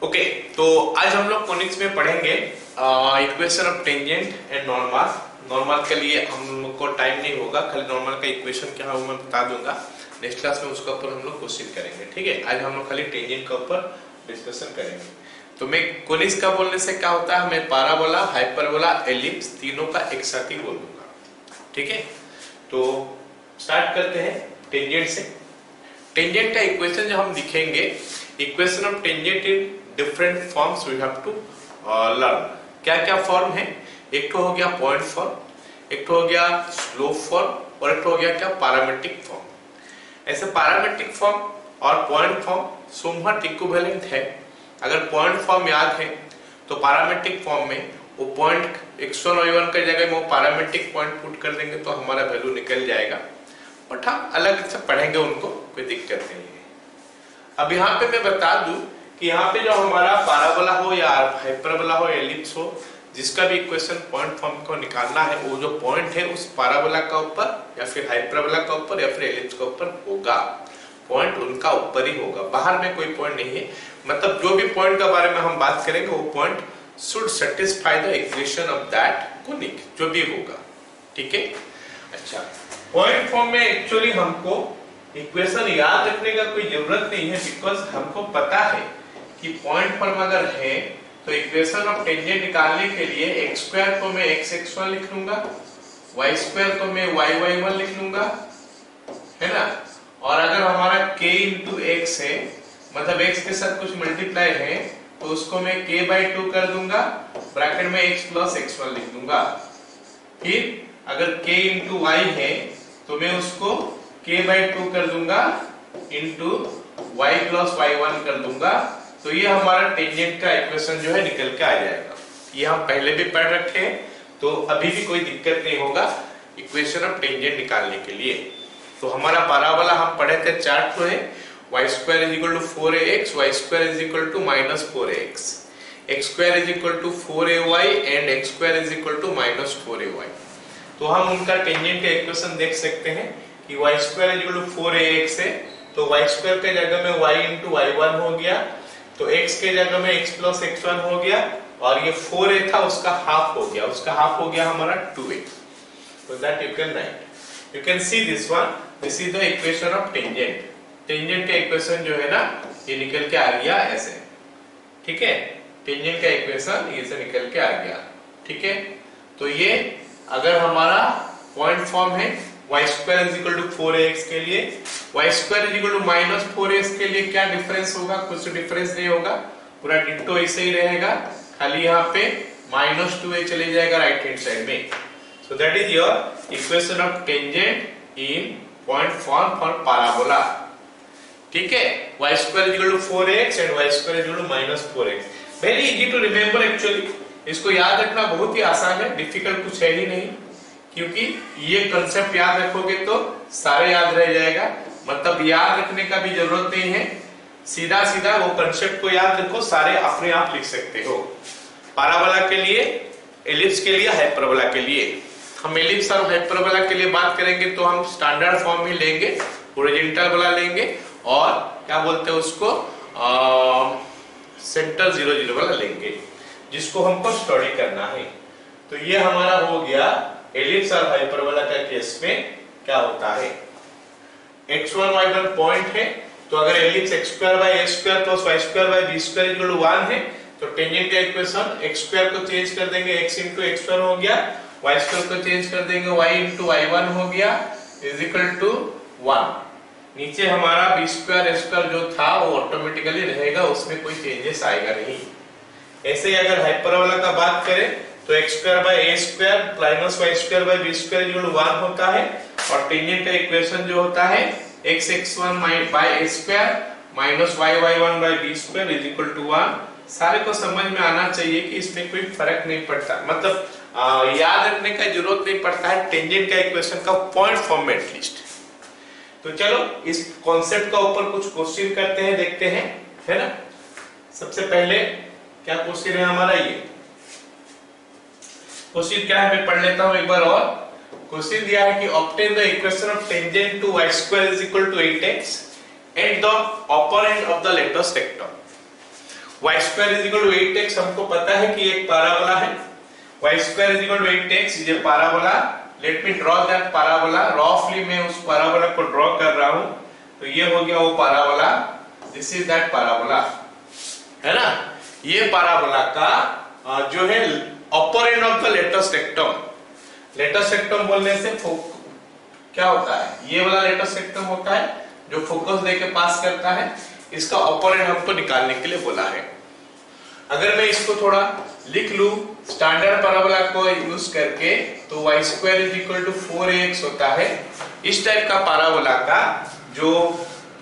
Okay, तो आज हम लोग कोनिक्स में पढ़ेंगे equation of tangent and normal. Normal के लिए हम लोग को टाइम नहीं होगा, खाली नॉर्मल का इक्वेशन क्या है वो मैं बता दूंगा। नेक्स्ट क्लास में उसके ऊपर हम लोग क्वेश्चन करेंगे, ठीक है। आज हम लोग खाली टेंजेंट के ऊपर डिस्कशन करेंगे। तो मैं कोनिक्स का बोलने से क्या होता है, मैं पाराबोला, हाइपरबोला, एलिप्स तीनों का एक साथ ही बोल दूंगा, ठीक है। तो स्टार्ट करते हैं टेंजेंट से। टेंजेंट का इक्वेशन जो हम लिखेंगे, equation of tangent in different forms we have to learn. क्या क्या फॉर्म है? एक तो हो गया पॉइंट फॉर्म, एक तो हो गया स्लोप फॉर्म और एक तो हो गया क्या पैरामीट्रिक फॉर्म। ऐसे पैरामीट्रिक फॉर्म और पॉइंट फॉर्म समवट इक्विवेलेंट है। अगर पॉइंट फॉर्म याद है तो पैरामीट्रिक फॉर्म में वो पॉइंट x1 y1 की जगह में वो पैरामीट्रिक पॉइंट पुट कर देंगे तो हमारा वैल्यू निकल जाएगा। बट हम अलग से पढ़ेंगे, उनको कोई दिक्कत नहीं है। अब यहाँ पे मैं बता दूं कि यहाँ पे जो हमारा पैराबोला हो या हाइपरबोला हो, एलिप्स हो, जिसका भी इक्वेशन पॉइंट फॉर्म को निकालना है, वो जो पॉइंट है उस पैराबोला का ऊपर या फिर हाइपरबोला का ऊपर या फिर एलिप्स का ऊपर होगा। पॉइंट उनका ऊपर ही होगा, बाहर में कोई पॉइंट नहीं है। मतलब जो भी पॉइंट के बारे में हम बात करेंगे वो point should satisfy the equation of that conic, जो भी होगा, ठीक है। अच्छा, पॉइंट फॉर्म में एक्चुअली हमको इक्वेशन याद रखने का कोई जरूरत नहीं है, बिकॉज हमको पता है कि पॉइंट फॉर्म अगर है तो इक्वेशन ऑफ टेंजेंट निकालने के लिए x स्क्वायर को मैं x(x1) लिख लूंगा, y स्क्वायर को मैं y(y1) लिख लूंगा, है ना। और अगर हमारा k इंटू x है, मतलब x के साथ कुछ मल्टीप्लाई है, तो उसको मैं k/2 कर दूंगा, ब्रैकेट में x प्लस x1 लिख दूंगा। फिर अगर k इंटू y है तो मैं उसको k/2 कर दूंगा इंटू y प्लस y1 कर दूंगा। तो ये हमारा टेंजेंट का इक्वेशन जो है निकल के आ जाएगा। ये हम पहले भी पढ़ रखे हैं, तो अभी भी कोई दिक्कत नहीं होगा इक्वेशन ऑफ टेंजेंट निकालने के लिए। तो हमारा पैराबोला हम पढ़े थे, चार्ट तो है y square is equal to 4ax, y square is equal to -4ax, x square is equal to 4ay and x square is equal to -4ay। तो हम उनका टेंजेंट का इक्वेशन देख सकते हैं कि y square is equal to 4ax है, तो y स्क्वायर के जगह में y इंटू y1 हो गया, तो x के जगह में x प्लस x1 हो गया, और ये 4a था उसका हाफ हो गया, उसका हाफ हो गया हमारा 2a। so that you can write, you can see this one, this is the equation of tangent। Tangent का इक्वेशन जो है ना, ये निकल के आ गया ऐसे, ठीक है। टेंजेंट का इक्वेशन ये से निकल के आ गया, ठीक है। तो ये अगर हमारा पॉइंट फॉर्म है y square is equal to 4ax के लिए, y square is equal to -4ax के लिए क्या डिफरेंस होगा? कुछ डिफरेंस नहीं होगा, पूरा डिट्टो ऐसे ही रहेगा, खाली यहाँ पे -2a चले जाएगा राइट हैंड साइड में। So that is your equation of tangent in point form for parabola, ठीक है। y square is equal to 4ax and y square is equal to -4ax। Very easy to remember actually, इसको याद रखना बहुत ही आसान है, डिफिकल्ट कुछ है ही नहीं, क्योंकि ये कंसेप्ट याद रखोगे तो सारे याद रह जाएगा। मतलब याद रखने का भी जरूरत नहीं है, सीधा सीधा वो कंसेप्ट को याद रखो, सारे अपने आप लिख सकते हो। पैराबोला के लिए, एलिप्स के लिए, हाइपरबोला के लिए। हम एलिप्स और हाइपरबोला के लिए बात करेंगे तो हम स्टैंडर्ड फॉर्म ही लेंगे, हॉरिजॉन्टल वाला लेंगे, और क्या बोलते हैं उसको, सेंटर 0 0 वाला लेंगे, जिसको हमको स्टडी करना है। तो ये हमारा हो गया एलिप्स और हाइपरबोला का केस में क्या होता है। x1 y1 पॉइंट है, तो अगर ellipse x square by a square plus y square by b square equal to 1 है, तो टेंजेंट का इक्वेशन x स्क्वायर को चेंज कर देंगे, x इंटू x1 हो गया, y स्क्वायर को चेंज कर देंगे, y इंटू y1 हो गया, इज इक्वल टू 1। नीचे हमारा b स्क्वायर a स्क्वायर जो था वो ऑटोमेटिकली रहेगा, उसमें कोई चेंजेस आएगा नहीं। ऐसे ही अगर हाइपरबोला का बात करें तो x square by a square plus y square by b square equal to 1 होता है, और टेंजेंट का इक्वेशन जो होता है x(x1) by a square minus y(y1) by b square is equal to 1। सारे को समझ में आना चाहिए कि इसमें कोई फर्क नहीं पड़ता, मतलब याद रखने का जरूरत नहीं पड़ता है टेंजेंट का इक्वेशन का पॉइंट फॉर्म में एटलीस्ट। तो चलो इस कॉन्सेप्ट का ऊपर कुछ क्वेश्चन करते हैं, देखते हैं, है ना। सबसे पहले क्या क्वेश्चन है हमारा, ये क्वेश्चन क्या है मैं पढ़ लेता हूं एक बार और। क्वेश्चन दिया है कि obtain the equation of tangent to y square is equal to 8x at the upper end of the latus rectum. y square is equal to 8x हमको पता है कि एक पैराबोला है, y square is equal to 8x is a parabola. Let me draw that parabola. रफली मैं उस parabola को ड्रॉ कर रहा हूं, तो ये हो गया वो parabola, this is that parabola, है ना। ये पैराबोला का जो है upper end of the latus rectum, latus rectum बोलने से क्या होता है, ये वाला लेटस्ट रेक्टम होता है जो फोकस देके पास करता है, इसका अपर एंड हमको निकालने के लिए बोला है। अगर मैं इसको थोड़ा लिख लूं स्टैंडर्ड पैराबोला को यूज करके, तो y square is equal to 4ax होता है। इस टाइप का पैराबोला का जो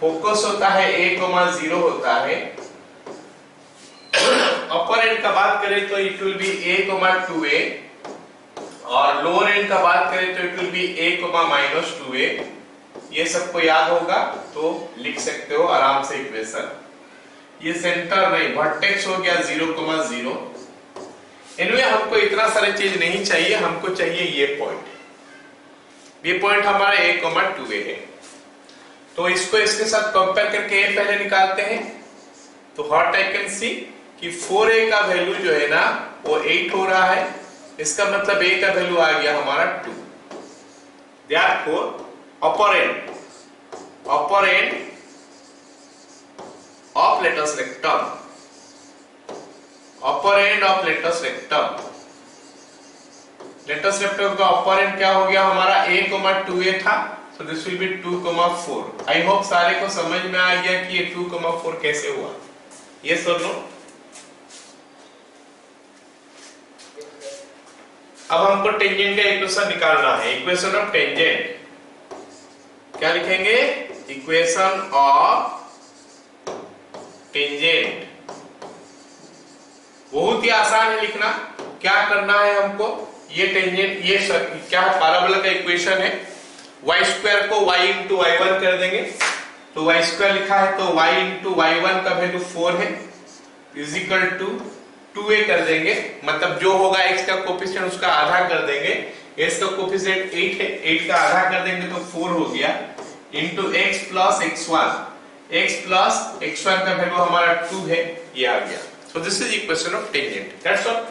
फोकस होता है a,0 होता है, अपर एंड का बात करें तो इट विल बी a,2a, और लोअर एंड का बात करें तो इट विल बी a,-2a। ये सबको याद होगा तो लिख सकते हो आराम से इक्वेशन। ये सेंटर नहीं, वर्टेक्स हो गया 0,0। एनीवे हमको इतना सारे चीज नहीं चाहिए, हमको चाहिए ये पॉइंट, ये पॉइंट हमारा a,2a है। तो इसको इसके साथ कंपेयर करके a पहले निकालते हैं, तो व्हाट आई कैन सी कि 4a का वैल्यू जो है ना वो 8 हो रहा है, इसका मतलब a का वैल्यू आ गया हमारा 2। Therefore upper end of latus rectum, upper end of latus rectum, latus rectum का अपर एंड क्या हो गया हमारा a,2a था, so this will be 2,4। I hope सारे को समझ में आ गया कि ये 2,4 कैसे हुआ, ये सुन लो। अब हमको टेंजेंट का इक्वेशन निकालना है, इक्वेशन ऑफ टेंजेंट। क्या लिखेंगे, इक्वेशन ऑफ टेंजेंट। बहुत ही आसान है लिखना। क्या करना है हमको, ये टेंजेंट, ये क्या पैराबोला का इक्वेशन है, y स्क्वायर को y इंटू y1 कर देंगे, तो y स्क्वायर लिखा है तो y इंटू y1 का वैल्यू 4 है, इज इक्वल टू 2a कर देंगे, मतलब जो होगा x का कोफिशिएंट उसका आधा कर देंगे, x का कोफिशिएंट 8 है, 8 का आधा कर देंगे तो 4 हो गया, into x plus x1, x plus x1 का वैल्यू हमारा 2 है, ये आ गया। So this is equation of tangent, that's all.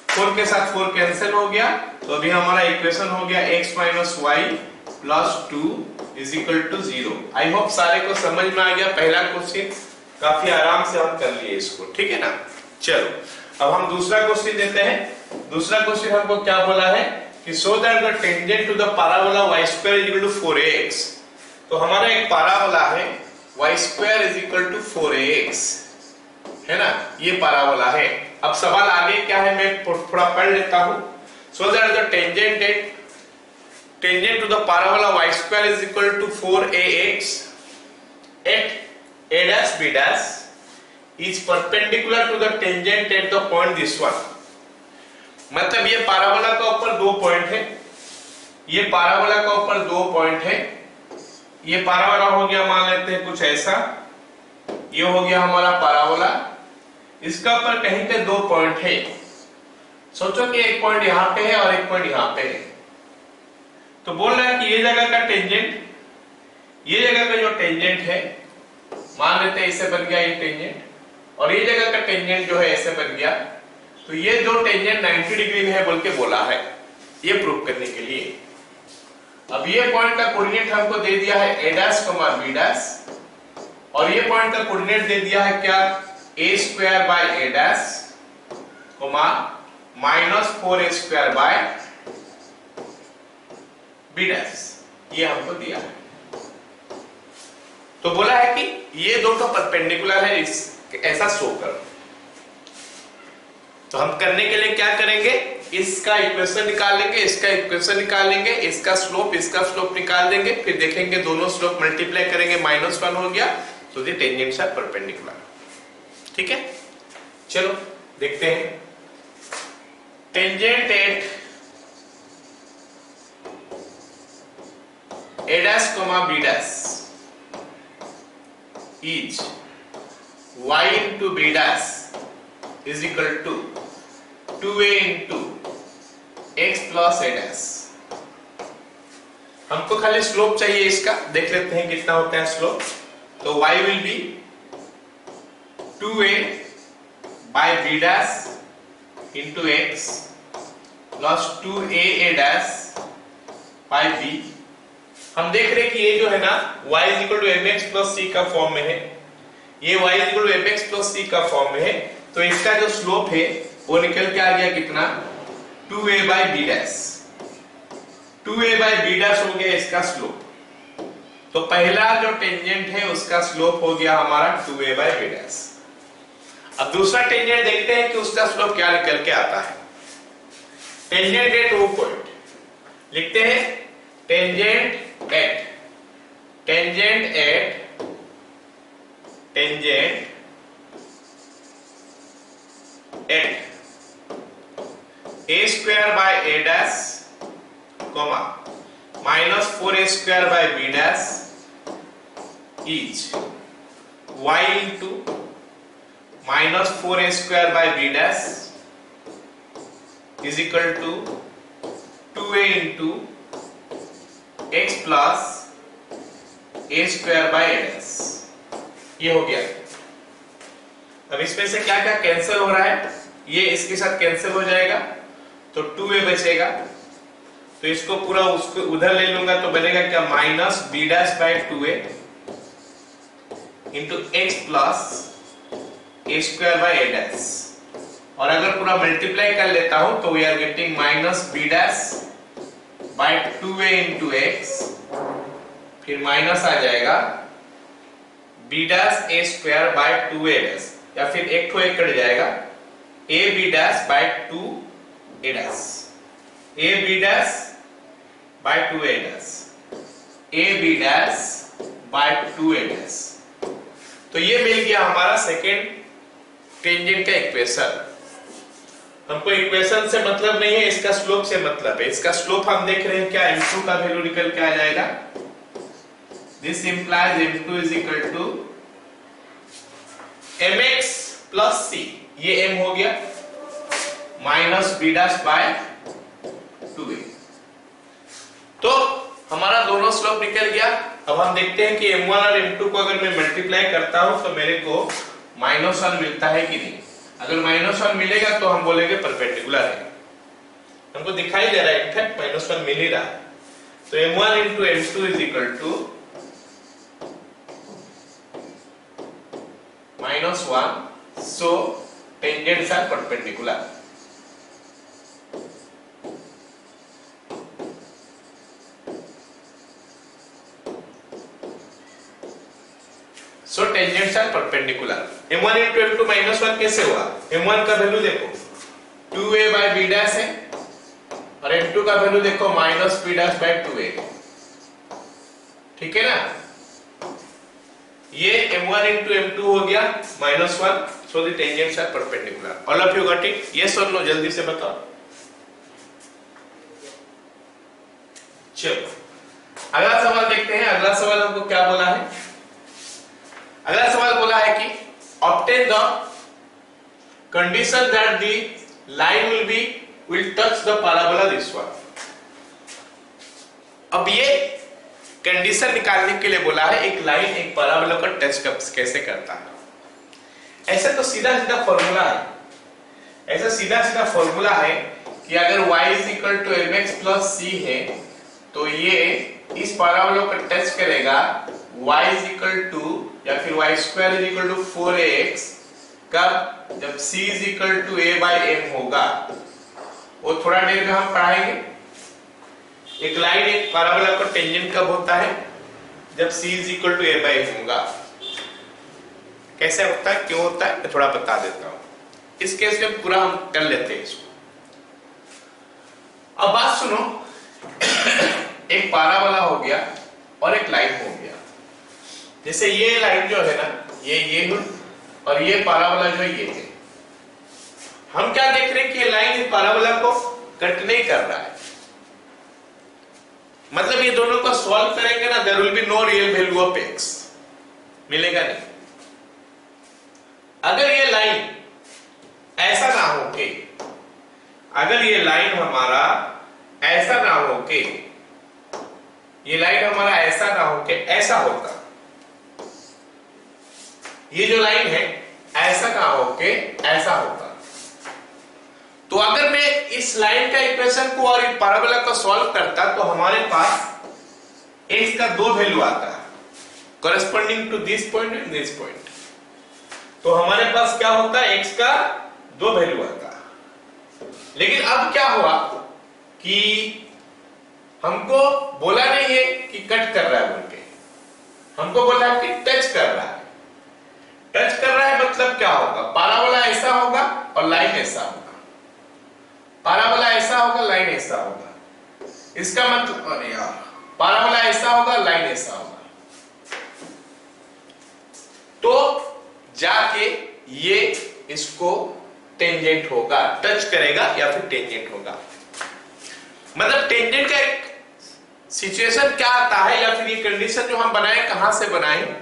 4 के साथ 4 कैंसिल हो गया, तो अभी हमारा इक्वेशन हो गया x minus y plus 2 is equal to 0। I hope सारे को समझ में आ गया। पहला क्वेश्चन काफी आराम से हम कर लिए इसको, ठीक है ना। चलो अब हम दूसरा क्वेश्चन देते हैं। दूसरा क्वेश्चन हमको क्या बोला है कि so that the tangent to the parabola y square is equal to 4ax। तो हमारा एक पैराबोला है y square is equal to 4ax, है ना, ये पैराबोला है। अब सवाल आगे क्या है मैं थोड़ा पढ़ लेता हूं। So that the tangent to the parabola y square is equal to 4ax at a dash b dash is perpendicular to the tangent at the point this one। मतलब ये पैराबोला का ऊपर 2 पॉइंट है, ये पैराबोला का ऊपर 2 point है। ये पैराबोला हो गया, मान लेते हैं कुछ ऐसा, ये हो गया हमारा पैराबोला, इसका ऊपर कहीं पे 2 पॉइंट है। सोचो कि एक पॉइंट यहाँ पे है और एक पॉइंट यहाँ पे है, तो बोल रहा है कि ये जगह का टेंजेंट, ये जगह का जो टेंजेंट है, मान लेते हैं इसे बन गया ये टेंजेंट, और ये जगह का टेंजेंट जो है ऐसे बन गया, तो ये दो टेंजेंट 90 डिग्री में है बोल के बोला है, ये प्रूव करने के लिए। अब ये पॉइंट का कोऑर्डिनेट हमको दे दिया है a डैश कमा b डैश, और ये पॉइंट का कोऑर्डिनेट दे दिया है क्या, a square by a dash comma minus 4a square by b dash, ये हमको दिया है। तो बोला है कि ये दोनों परपेंडिकुलर है, इस ऐसा शो करो। तो हम करने के लिए क्या करेंगे, इसका इक्वेशन निकाल लेंगे, इसका इक्वेशन निकाल लेंगे, इसका स्लोप निकाल देंगे, फिर देखेंगे दोनों स्लोप मल्टीप्लाई करेंगे, -1 हो गया, तो द टेंजेंट्स आर परपेंडिकुलर। ठीक है, चलो देखते हैं। Tangent at a dash comma b dash is y into b dash is equal to 2a into x plus a dash। हमको खाली स्लोप चाहिए इसका, देख लेते हैं कितना होता है स्लोप। तो y will be 2a by b dash into x plus 2a dash by b. हम देख रहे हैं कि ये जो है ना y is equal to mx plus c का फॉर्म में है, ये y is equal to mx plus c का फॉर्म में है, तो इसका जो स्लोप है वो निकल के आ गया कितना 2a by b dash. 2a by b dash हो गया इसका स्लोप। तो पहला जो टेंजेंट है उसका स्लोप हो गया हमारा 2a बाय बी डैश। अब दूसरा टेंजेंट देखते हैं कि उसका स्लोप क्या निकल के आता है। टेंजेंट एट वो पॉइंट लिखते हैं, tangent at a square by a dash comma minus 4a square by b dash is y into minus 4a square by b dash is equal to 2a into x plus a square by a dash। ये हो गया। अब इसमें से क्या क्या cancel हो रहा है, ये इसके साथ कैंसिल हो जाएगा तो 2a बचेगा, तो इसको पूरा उसको उधर ले लूंगा तो बनेगा क्या minus b dash by 2a into x plus a square by a dash. और अगर पूरा मल्टीप्लाई कर लेता हूं तो we are getting minus b dash by 2a into x, फिर माइनस आ जाएगा b dash a square by 2a dash, या फिर एक ठो एक कट जाएगा a b dash by 2a dash, a b dash by 2a dash, a b dash by 2a dash. तो ये मिल गया हमारा सेकेंड टेंजेंट का इक्वेशन। हमको इक्वेशन से मतलब नहीं है, इसका स्लोप से मतलब है। इसका स्लोप हम देख रहे हैं क्या, m2 का वैल्यू निकल के आ जाएगा। This implies m2 is equal to mx plus c, ये m हो गया, minus b dash by 2a। तो हमारा दोनों स्लोप निकल गया। अब हम देखते हैं कि m1 और m2 को अगर मैं मल्टीप्लाई करता हूं तो मेरे को -1 मिलता है कि नहीं। अगर -1 मिलेगा तो हम बोलेंगे परपेंडिकुलर है। हमको दिखाई दे रहा है इनफैक्ट -1 मिल ही रहा है। तो m1 into m2 is equal to -1, so tangents are perpendicular। So tangents are perpendicular। m1 into m2 -1 कैसे हुआ, m1 का वैल्यू देखो 2a by b डैश है और m2 का वैल्यू देखो minus b dash by 2a, ठीक है ना। ये m1 into m2 हो गया -1, so the tangents are perpendicular। All of you got it? Yes or no? जल्दी से बताओ। चलो अगला सवाल देखते हैं। अगला सवाल हमको क्या बोला है, अगला सवाल बोला है कि obtain the condition that the line will touch the parabola this one। अब ये कंडीशन निकालने के लिए बोला है एक लाइन एक पैराबोला को टच कैसे करता है। ऐसा तो सीधा सीधा फॉर्मूला है, ऐसा सीधा सीधा फॉर्मूला है कि अगर y is equal to mx plus c है तो ये इस पैराबोला को टच करेगा y इज इक्वल टू या फिर y square is equal to 4ax, कब जब c is equal to a by m होगा। वो थोड़ा देर में हम पढ़ाएंगे। एक लाइन एक पैराबोला को टेंजेंट कब होता है, जब c is equal to a by m होगा। कैसे होता है, क्यों होता है, मैं थोड़ा बता देता हूं। इस केस में पूरा हम कर लेते हैं इसको। अब बात सुनो, एक पैराबोला हो गया और एक लाइन हो गया। जैसे ये लाइन जो है ना ये है और ये पैराबोला जो ये है। हम क्या देख रहे हैं कि ये लाइन इस पैराबोला को कट नहीं कर रहा है, मतलब ये दोनों को सॉल्व करेंगे ना, there will be no real value of x, मिलेगा नहीं। अगर ये लाइन ऐसा ना हो के, अगर ये लाइन हमारा ऐसा ना हो के, ये लाइन हमारा ऐसा ना हो के ऐसा होता, ये जो लाइन है ऐसा ना हो होके ऐसा होगा। तो अगर मैं इस लाइन का इक्वेशन को और इस पैराबोला को सॉल्व करता तो हमारे पास x का दो वैल्यू आता है corresponding to this point and this point. तो हमारे पास क्या होता है, x का दो वैल्यू आता है। लेकिन अब क्या हुआ कि हमको बोला नहीं है कि कट कर रहा है बोल के, हमको बोला है कि टच कर रहा है। टच कर रहा है मतलब क्या होगा, पैराबोला ऐसा होगा और लाइन ऐसा होगा, पैराबोला ऐसा होगा लाइन ऐसा होगा। इसका मतलब, अरे यार, पैराबोला ऐसा होगा लाइन ऐसा होगा। तो जाके ये इसको टेंजेंट होगा, टच करेगा या फिर टेंजेंट होगा। मतलब टेंजेंट का एक सिचुएशन क्या आता है या फिर ये कंडीशन जो हम बनाए कहां से बनाए,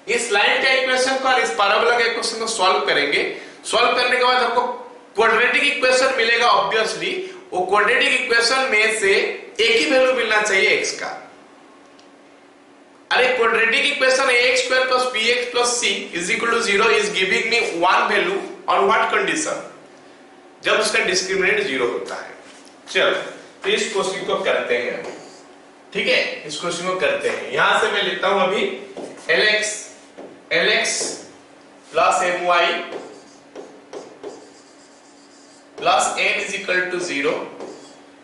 इस लाइन का इक्वेशन को और इस पैराबोला का इक्वेशन को सॉल्व करेंगे। सॉल्व करने के बाद हमको क्वाड्रेटिक इक्वेशन मिलेगा। ऑब्वियसली वो क्वाड्रेटिक इक्वेशन में से एक ही वैल्यू मिलना चाहिए x का। अरे quadratic equation ax square plus bx plus c is equal to 0 is giving me one value on what condition, जब उसका डिस्क्रिमिनेंट 0 होता है। चलो तो इस क्वेश्चन को करते हैं, ठीक है, इस क्वेश्चन को करते हैं। यहां से मैं लेता हूं अभी lx plus my plus n is equal to 0।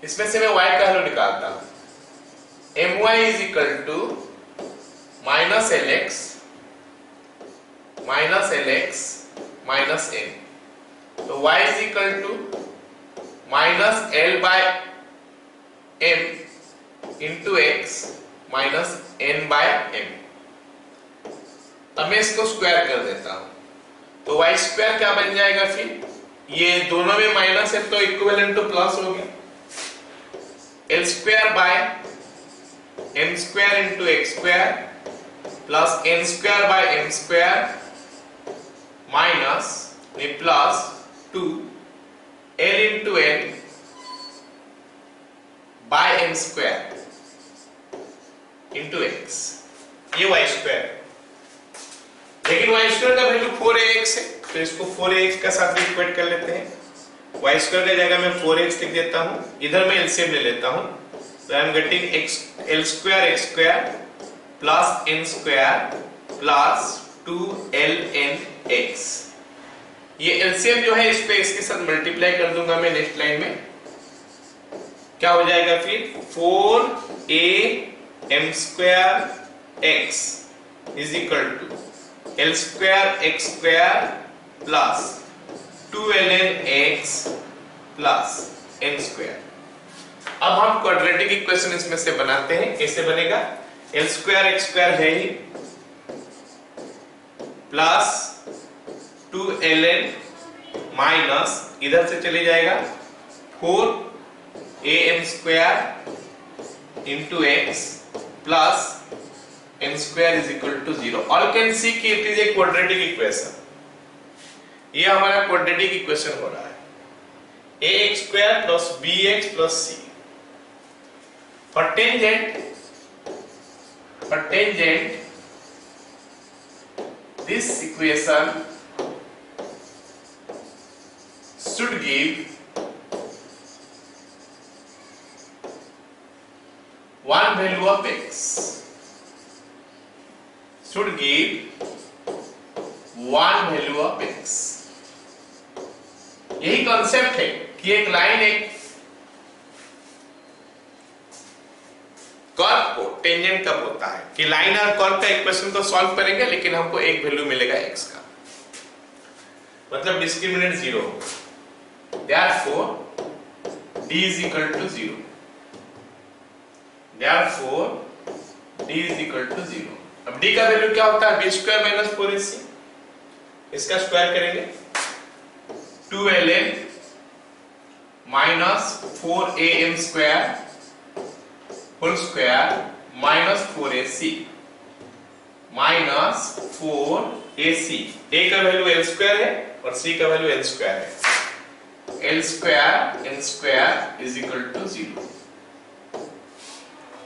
इसमें से मैं y का वैल्यू निकालता हूं। my is equal to minus lx minus n। तो y is equal to minus l by m into x minus n by m। अब मैं इसको स्क्वायर कर देता हूं तो y स्क्वायर क्या बन जाएगा, फिर ये दोनों में माइनस है तो इक्विवेलेंट टू प्लस हो गया। L square by m square into x square plus n square by m square minus plus 2 l into n by m square into x, ये वाई स्क्वायर। लेकिन वाई स्क्वायर का value 4ax है तो इसको 4ax का साथ equate कर लेते हैं। वाई स्क्वायर की जगह मैं 4x लिख देता हूं, इधर मैं एलसीएम ले लेता हूं। तो I am getting l square x square plus n square plus 2ln x। ये एलसीएम जो है इस पे इसके साथ मल्टीप्लाई कर दूंगा मैं नेक्स्ट लाइन में। क्या हो जाएगा फिर 4am square x is equal to l square x square plus 2ln x plus n square. अब हम क्वाड्रेटिक इक्वेशन इसमें से बनाते हैं। कैसे बनेगा, एल स्क्वायर एक्स स्क्वायर है ही प्लस 2ln माइनस इधर से चले जाएगा 4am square into x plus n square is equal to 0। All can see कि it is a quadratic equation। ये हमारा quadratic equation हो रहा है ax square plus bx plus c। For tangent this equation should give one value of x, should give one value of x। यही concept है कि एक लाइन एक कर्व को टेंजेंट कब होता है कि लाइन और कर्व का इक्वेशन को सॉल्व करेंगे लेकिन हमको एक वैल्यू मिलेगा x का, मतलब डिस्क्रिमिनेंट 0 होगा। Therefore d is equal to 0। Therefore d is equal to 0। अब d का वैल्यू क्या होता है, बी स्क्वायर माइनस 4ac। इसका स्क्वायर करेंगे 2ln minus 4am square whole square minus 4ac minus 4ac। a का वैल्यू l स्क्वायर है और c का वैल्यू n स्क्वायर है। l square n square is equal to 0।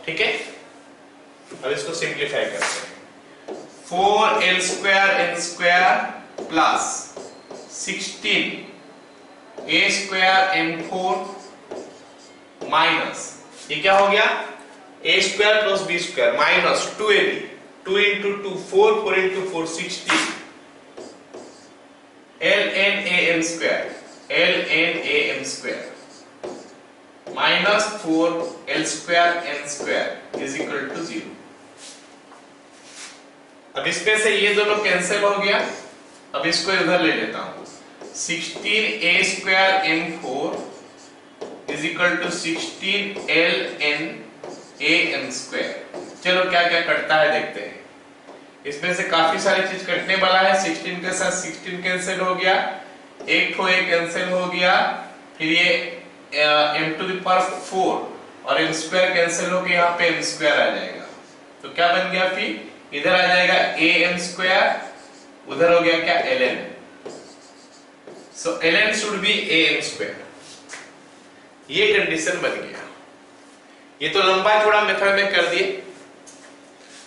ठीक है, अब इसको सिंप्लीफाई करते हैं। 4l square n square plus 16 a square m4 minus ये क्या हो गया a square plus b square minus 2ab 2 into 2 4 4 into 4 16 ln am square minus 4 l square n square is equal to 0। अब इसमें से ये दोनों कैंसिल हो गया, अब इसको इधर ले लेता हूं 16 a square m4 is equal to 16 ln am square. चलो क्या क्या कटता है देखते हैं। इसमें से काफी सारी चीज कटने वाला है। 16 के साथ 16 कैंसिल हो गया, एक को एक कैंसिल हो गया, फिर ये m टू द पावर 4 और m स्क्वायर कैंसिल हो गया, यहाँ पे m स्क्वायर आ जाएगा। तो क्या बन गया, फिर इधर आ जाएगा am स्क्वायर, उधर हो गया क्या ln। So ln should be am square. ये कंडीशन बन गया। ये तो लंबा चौड़ा मेथड में कर दिए।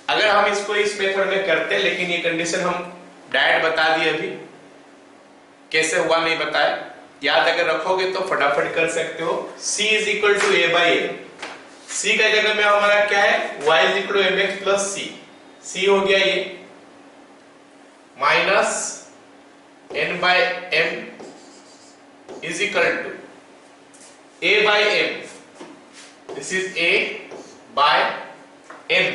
अगर हम इसको इस मेथड में करते, लेकिन ये कंडीशन हम डायरेक्ट बता दिए, अभी कैसे हुआ नहीं बताया, याद अगर रखोगे तो फटाफट कर सकते हो। c is equal to a by m, c का जगह में हमारा क्या है y is equal to mx plus c हो गया ये minus n by m is equal to a by m, this is a by m,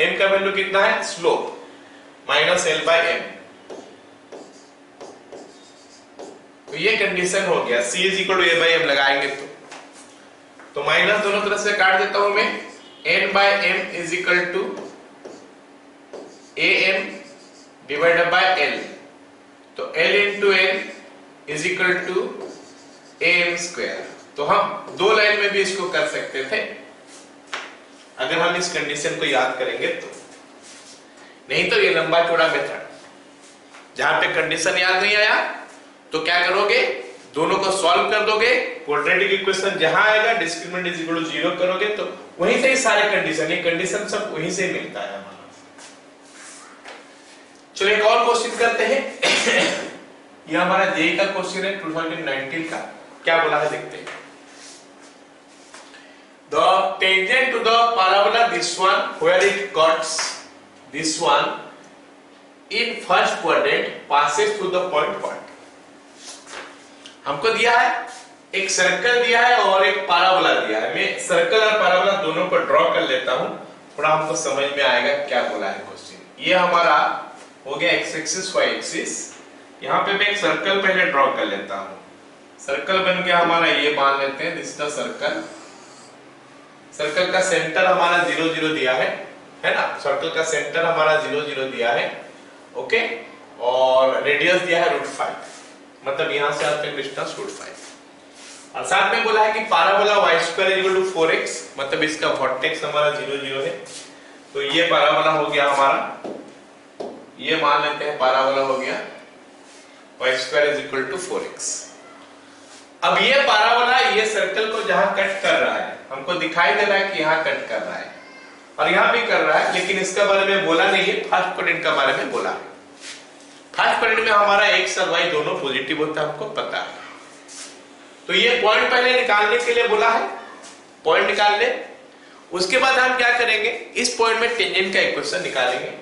m का वैल्यू कितना है slope minus l by m। तो ये कंडीशन हो गया। c is equal to a by m लगाएंगे तो माइनस दोनों तरफ से काट देता हूं मैं, n by m is equal to am divided by l, तो l into n is equal to am square. तो हम दो लाइन में भी इसको कर सकते थे अगर हम इस कंडीशन को याद करेंगे तो, नहीं तो ये लंबा चौड़ा मेथड। जहां पे कंडीशन याद नहीं आया तो क्या करोगे, दोनों को सॉल्व कर दोगे, क्वाड्रेटिक इक्वेशन जहां आएगा डिस्क्रिमिनेंट इज इक्वल टू 0 करोगे तो वहीं से ही सारे कंडीशन, ये कंडीशन सब वहीं से मिलता है हमारा। चलो एक और क्वेश्चन करते हैं। ये हमारा जेईई का क्वेश्चन है 2019 का। क्या बोला है देखते हैं। The tangent to the parabola this one where it cuts this one in first quadrant passes through the point what? हमको दिया है एक सर्कल दिया है और एक पैराबोला दिया है। मैं सर्कल और पैराबोला दोनों को ड्रॉ कर लेता हूं, थोड़ा हमको समझ में आएगा क्या बोला है क्वेश्चन। ये हमारा हो गया x एक्सिस y एक्सिस। यहाँ पे मैं एक सर्कल पहले ड्रॉ कर लेता हूं। सर्कल बन गया हमारा, ये मान लेते हैं दिस द सर्कल। सर्कल का सेंटर हमारा 0 0 दिया है ना, सर्कल का सेंटर हमारा 0 0 दिया है, ओके, और रेडियस दिया है √5, मतलब यहां से आपके डिस्टेंस √5। और साथ में बोला है कि पैराबोला y² = 4x, मतलब इसका वर्टेक्स हमारा 0 0 है। तो ये पैराबोला हो गया हमारा, ये मान लेते हैं पैराबोला हो गया y² = 4x। अब ये पैराबोला ये सर्कल को जहां कट कर रहा है, हमको दिखाई दे रहा है कि यहाँ कट कर रहा है और यहाँ भी कर रहा है, लेकिन इसके बारे में बोला नहीं है, फर्स्ट क्वाड्रेंट के बारे में बोला है। फर्स्ट क्वाड्रेंट में हमारा x और y दोनों पॉजिटिव होता है, हमको पता है। तो ये पॉइंट पहले निकालने के लिए बोला है, पॉइंट निकाल ले। उसके बाद हम क्या करेंगे, इस पॉइंट में टेंजेंट का इक्वेशन निकालेंगे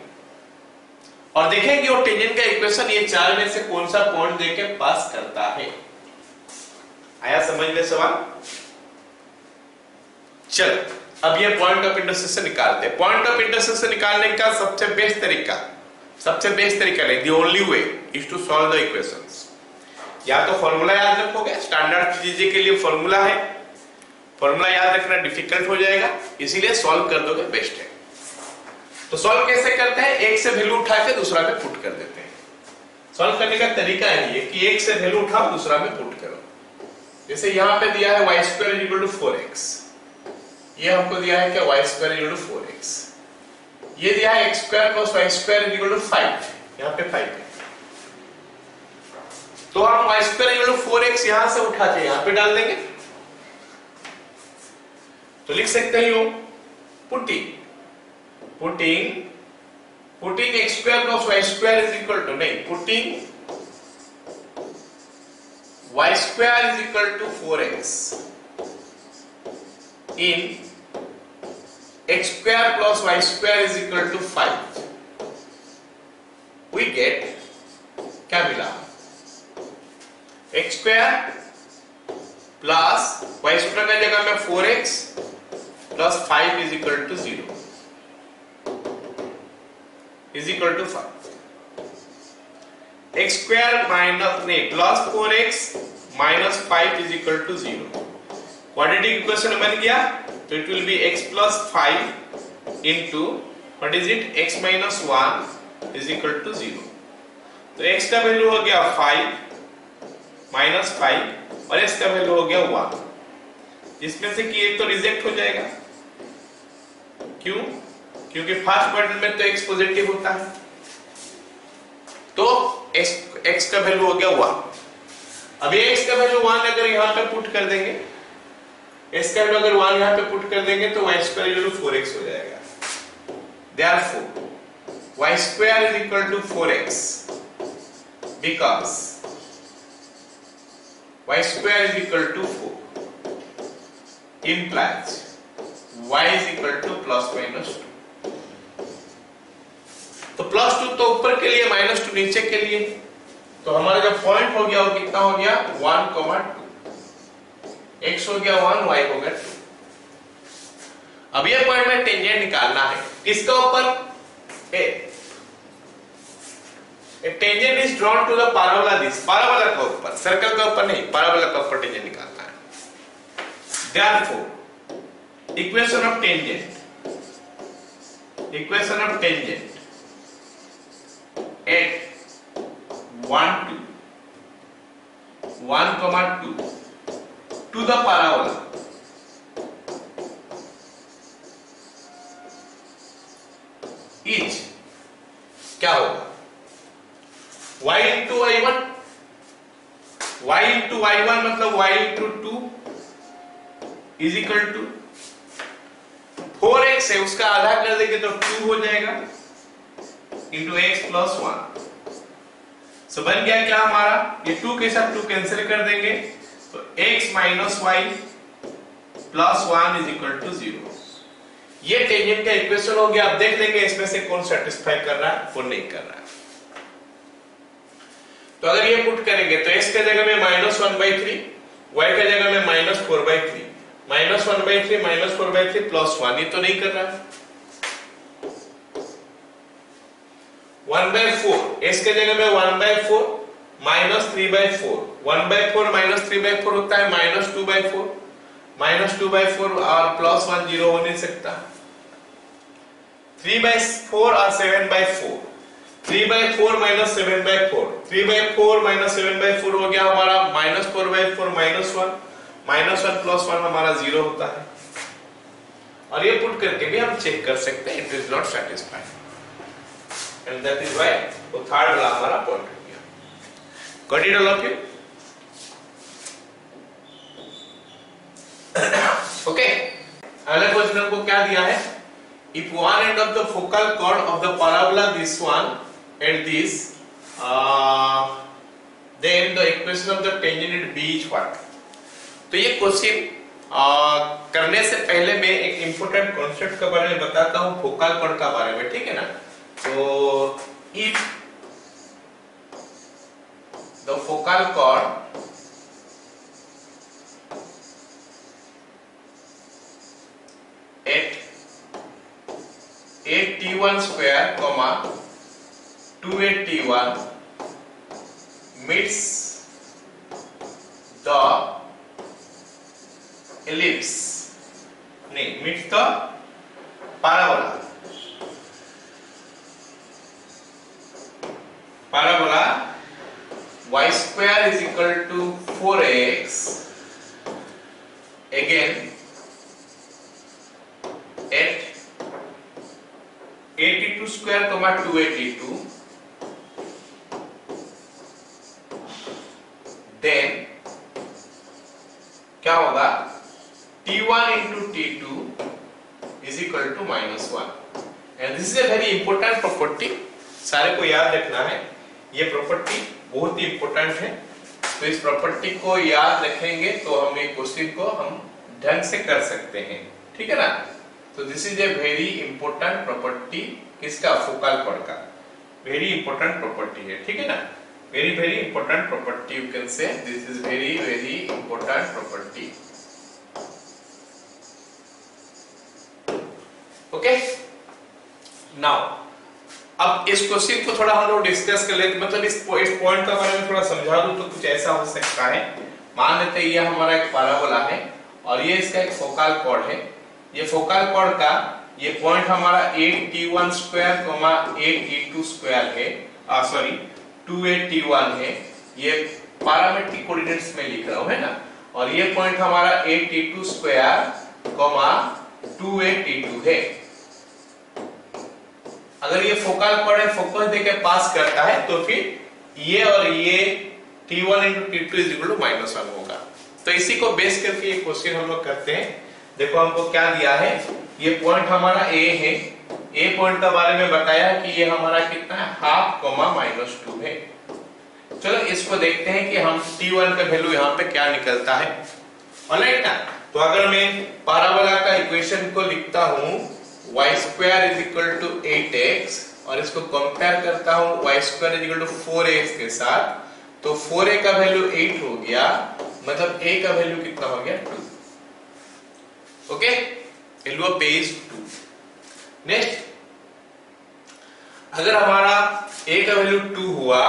और देखेंगे वो टेंजेंट का इक्वेशन ये चार में से कौन सा पॉइंट देके पास करता है। आया समझ में सवाल? चलो अब ये पॉइंट ऑफ इंटरसेक्शन निकालते हैं। पॉइंट ऑफ इंटरसेक्शन निकालने का सबसे बेस्ट तरीका नहीं, the only way is to solve the equations. या तो फॉर्मूला याद रखोगे, स्टैंडर्ड चीजें के लिए फॉर्मूला है, फॉर्मूला याद रखना डिफिकल्ट हो जाएगा, इसीलिए सॉल्व कर दोगे बेस्ट है। तो सॉल्व कैसे करते हैं, एक से वैल्यू उठा के दूसरा पे पुट कर देते हैं। सॉल्व करने का तरीका है कि एक से वैल्यू उठाओ दूसरा में पुट करो। जैसे यहाँ पे दिया है y² = 4x, ये हमको दिया है क्या y² = 4x, ये दिया है x² + y² = 5, यहाँ पे 5 है। तो हम y² = 4x यहां से उठा के यहाँ पे डाल देंगे, तो लिख सकते हो पुटिंग x² + y² = नहीं, putting y square is equal to 4x in x square plus y square is equal to 5, we get क्या मिला? x square plus y square का जगह में 4x plus 5 is equal to 0 is equal to 5. x square minus नहीं plus 4x minus 5 is equal to 0. Quadratic equation बन गया, तो it will be x plus 5 into what is it, x minus 1 is equal to 0. तो x का value हो गया 5 minus 5 और x का वैल्यू हो गया 1. इसमें से कि एक तो रिजेक्ट हो जाएगा. क्यों? क्योंकि फर्स्ट क्वाड्रेंट में तो x पॉजिटिव होता है, तो x का वैल्यू हो गया 1. अब ये x का वैल्यू 1 अगर यहां पे पुट कर देंगे, x का वैल्यू अगर 1 यहां पे पुट कर देंगे तो y square equal to 4x हो जाएगा. Therefore y square is equal to 4x because y square is equal to 4 implies y is equal to plus minus 2. तो प्लस 2 तो ऊपर के लिए, माइनस 2 नीचे के लिए, तो हमारा जो पॉइंट हो गया वो कितना हो गया 1,2. x हो गया 1, y हो गया 2. अब ये पॉइंट में टेंजेंट निकालना है. किसका ऊपर? Tangent is drawn to the parabola this. Parabola के ऊपर, सर्कल के ऊपर नहीं, पैराबोला के ऊपर टेंजेंट निकालना है. Therefore equation of tangent at 1, 2 to the parabola is क्या होगा? y into y1 मतलब y into 2 is equal to 4x है, उसका आधा कर देंगे तो 2 हो जाएगा into x plus 1. सो बन गया क्या हमारा? ये 2 के साथ 2 कैंसिल कर देंगे तो x minus y plus 1 is equal to 0. ये टेंजेंट का इक्वेशन हो गया. अब देख लेंगे इसमें से कौन सेटिस्फाई कर रहा है, कौन नहीं कर रहा है. तो अगर ये पुट करेंगे तो x के जगह में -1/3, y के जगह में -4/3, -1/3 -4/3 प्लस 1, ये तो नहीं कर रहा है. 1/4, x के जगह में 1/4 -3/4, 1/4 -3/4 होता है -2/4, -2/4 और प्लस 1 0 हो नहीं सकता. 3/4 और 7/4, 3/4 -7/4, 3/4 -7/4 हो गया हमारा -4/4 -1 प्लस 1 हमारा 0 होता है. और ये पुट करके भी हम चेक कर सकते हैं, it is not satisfied, and that is why वो थर्ड वाला हमारा पॉइंट हो गया. Got it all of you? Okay. अगले क्वेश्चन को क्या दिया है? If one end of the focal chord of the parabola, this one and this, then the equation of the tangent at B is what? तो ये question करने से पहले मैं एक इम्पोर्टेंट कॉन्सेप्ट के बारे में बताता हूँ, फोकल कॉर्ड का बारे में, ठीक है ना? तो if the focal chord at 8t1 square, 2t1 meets the ellipse, meets the parabola. Y square is equal to 4x, again at 82 square, 282, then क्या होगा? t1 into t2 is equal to -1, and this is a very important property. सारे को याद रखना है, ये property बहुत ही important है. तो इस प्रॉपर्टी को याद रखेंगे तो हम एक क्वेश्चन को हम ढंग से कर सकते हैं, ठीक है ना। तो this is a very important property, किसका, फोकल पॉइंट का वेरी इंपॉर्टेंट प्रॉपर्टी है, ठीक है ना। Very very important property, you can say this is very very important property. Okay, now अब इस क्वेश्चन को थोड़ा हम लोग डिस्कस कर लेते, मतलब इस पॉइंट का बारे में थोड़ा समझा दूं तो कुछ ऐसा हो सकता है। मान लेते हैं ये हमारा एक पैराबोला है और ये इसका एक फोकल कॉर्ड है। ये फोकल कॉर्ड का ये पॉइंट हमारा 8t1 स्क्वायर 8t2 स्क्वायर है, सॉरी 2a t1 है। ये पैरामेट्रिक कोऑर्डिनेट्स में लिख रहा हूं, है ना। और ये पॉइंट हमारा 8t2 स्क्वायर 2a t2 है। अगर ये फोकल कॉर्ड है, फोकस देके पास करता है तो फिर ये और ये t1 into t2 is equal to -1 होगा। तो इसी को बेस करके ये क्वेश्चन हम लोग करते हैं। देखो हमको क्या दिया है, ये पॉइंट हमारा a है। a पॉइंट के बारे में बताया कि ये हमारा कितना है, हाफ -2 है। चलो इसको देखते हैं कि हम t1 का वैल्यू यहाँ पे क्या निकलता है। ऑलराइट ना। तो अगर मैं पैराबोला का इक्वेशन को लिखता हूँ y square is equal to 8x और इसको कंपेयर करता हूँ y square is equal to 4x के साथ, तो 4a का वैल्यू 8 हो गया, मतलब a का वैल्यू कितना हो गया, 2। Okay, value of a is 2। Next, अगर हमारा a का वैल्यू 2 हुआ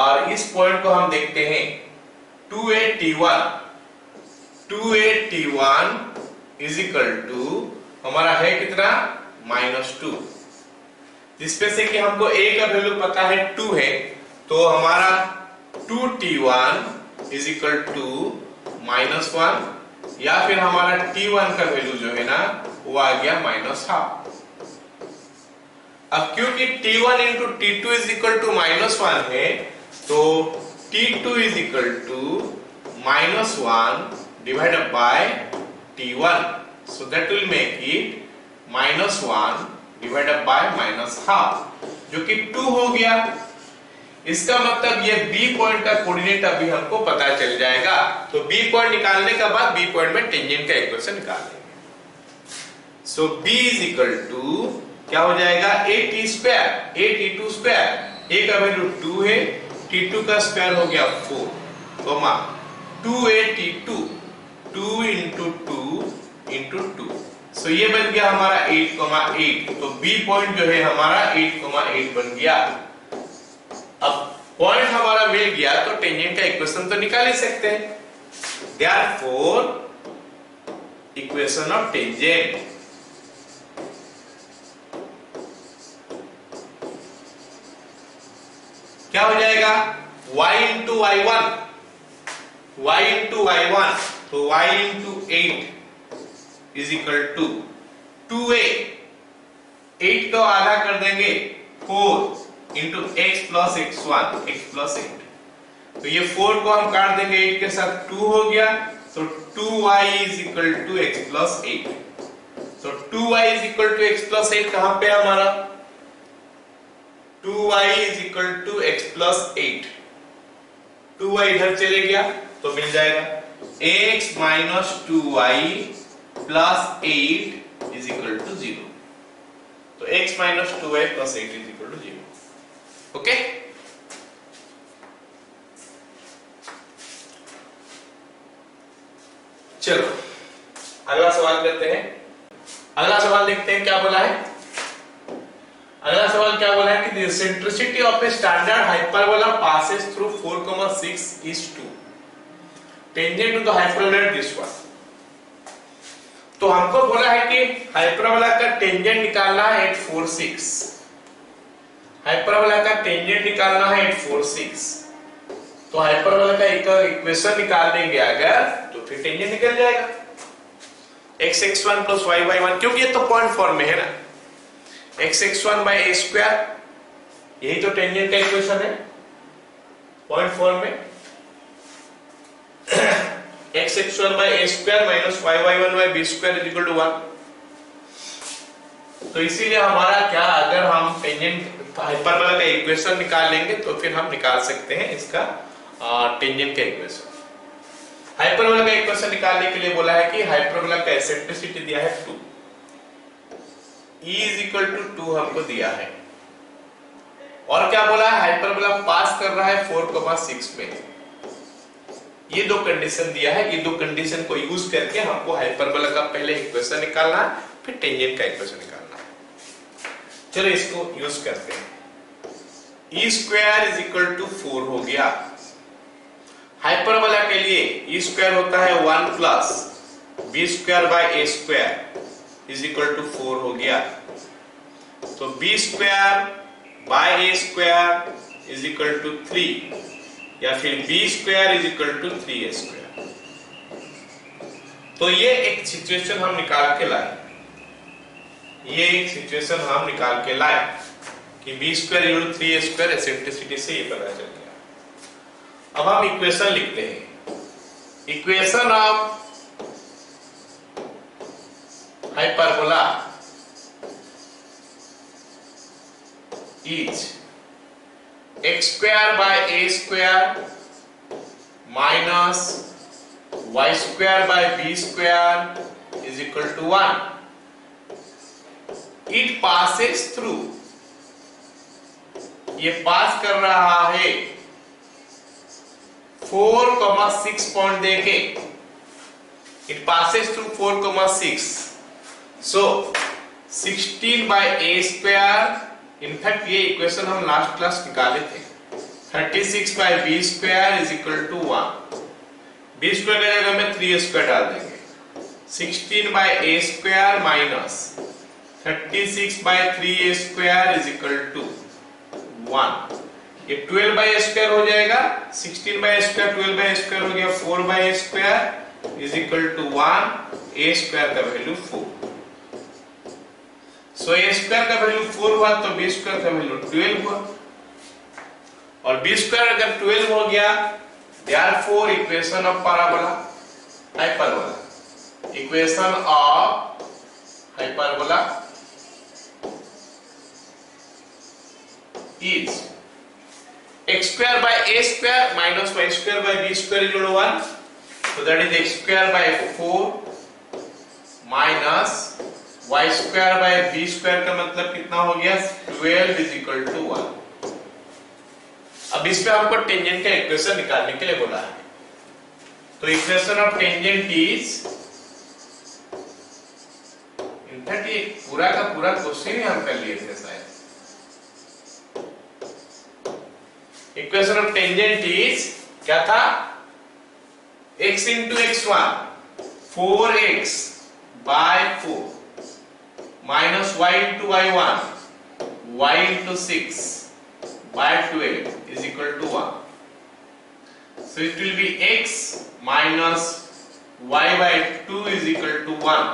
और इस पॉइंट को हम देखते हैं 2a t1 is equal to हमारा है कितना, -2। जिसपे से कि हमको a का वैल्यू पता है 2 है, तो हमारा 2t1 is equal to -1, या फिर हमारा t1 का वैल्यू जो है ना वो आ गया -1/2। अब क्योंकि t1 into t2 is equal to -1 है, तो t2 is equal to -1 divided by t1, so that will make it -1 divided by -1/2, जो कि 2 हो गया। इसका मतलब ये B पॉइंट का कोऑर्डिनेट अभी हमको पता चल जाएगा। तो B पॉइंट निकालने के बाद B पॉइंट में टेंजेंट का इक्वेशन निकाल लेंगे। सो B is equal to क्या हो जाएगा, AT2 स्क्वायर, A का वैल्यू 2 है, T2 का स्क्वायर हो गया 4, 2AT2, 2 into 2 into 2, सो ये बन गया हमारा 8,8। तो B पॉइंट जो है हमारा 8,8 बन गया। अब पॉइंट हमारा मिल गया तो टेंजेंट का इक्वेशन तो निकाल ही सकते हैं। Therefore, इक्वेशन ऑफ टेंजेंट क्या हो जाएगा, y into y1, तो y into 8 is equal to 2a, 8 को आधा कर देंगे 4 into x plus x1, x plus 8, तो ये 4 को हम काट देंगे 8 के साथ, 2 हो गया, तो 2y is equal to x plus 8, तो 2y is equal to x plus 8 कहां पे हमारा, 2y is equal to x plus 8, 2y इधर चले गया तो मिल जाएगा x minus 2y plus 8 is equal to 0, तो x minus 2y plus 8 is equal to 0। Okay, चलो अगला सवाल करते हैं। अगला सवाल देखते हैं क्या बोला है। अगला सवाल क्या बोला है कि the centricity of a standard hyperbola passes through 4,6 is 2, tangent to the hyperbola this one। तो हमको बोला है कि हाइपरबोला का टेंजेंट निकालना है 846, हाइपरबोला का टेंजेंट निकालना है 846, तो हाइपरबोला का इक्वेशन निकाल देंगे अगर तो फिर टेंजेंट निकल जाएगा x(x1 + y(y1), क्योंकि ये तो पॉइंट फॉर्म में है ना, x(x1 / a², यही तो टेंजेंट का इक्वेशन है पॉइंट फॉर्म में, x(x1 / a² - y(y1 / b² = 1। तो इसीलिए हमारा क्या, अगर हम टेंजेंट हाइपरबोला का इक्वेशन निकाल लेंगे तो फिर हम निकाल सकते हैं इसका टेंजेंट का इक्वेशन। हाइपरबोला का इक्वेशन निकालने के लिए बोला है कि हाइपरबोला का एसेंट्रिसिटी दिया है 2, E = 2 हमको दिया है, और क्या बोला है, हाइपरबोला पास कर रहा है 4,6 में। ये दो कंडीशन दिया है, ये दो कंडीशन को यूज करके हमको हाइपरबोला का पहले इक्वेशन निकालना है, फिर टेंजेंट का इक्वेशन निकालना है। चलो इसको यूज करते हैं। E² = 4 हो गया। हाइपरबोला के लिए E² होता है 1 + B² / A² = 4 हो गया। तो B² / A² = 3, या फिर B² = 3A²। तो ये एक सिचुएशन हम निकाल के लाए, कि B² = 3A² एसेंट्रिसिटी से ये पता चल गया। अब हम इक्वेशन लिखते हैं। Equation of hyperbola is x² / A² minus y² / B² = 1. It passes through, ये पास कर रहा है 4,6 पॉइंट देके। It passes through 4,6. So 16/A², in fact ये इक्वेशन हम लास्ट क्लास निकाले थे। 36/B² = 1। B² की जगह में 3A² डाल देंगे। 16/A² minus 36/3A² = 1। ये 12/A² हो जाएगा। 16/A², 12/A² हो गया, 4/A² = 1। A² का वैल्यू 4। सो A² का वैल्यू 4 हुआ तो B² का वैल्यू 12 हुआ, और B² अगर 12 हो गया, therefore equation of hyperbola is x² / A² minus y² / B² = 1. So that is x² / 4 minus y² / B² का मतलब कितना हो गया, 12 = 1। अब इस पे हमको टेंजेंट का इक्वेशन निकालने के लिए बोला है। तो equation of tangent is, in fact ये पूरा का पूरा क्वेश्चन ही हम कर लिए थे शायद। इक्वेशन ऑफ टेंजेंट इज क्या था, x × x1 4x / 4 minus y × y1 y × 6 / 12 = 1. So it will be x minus y / 2 = 1.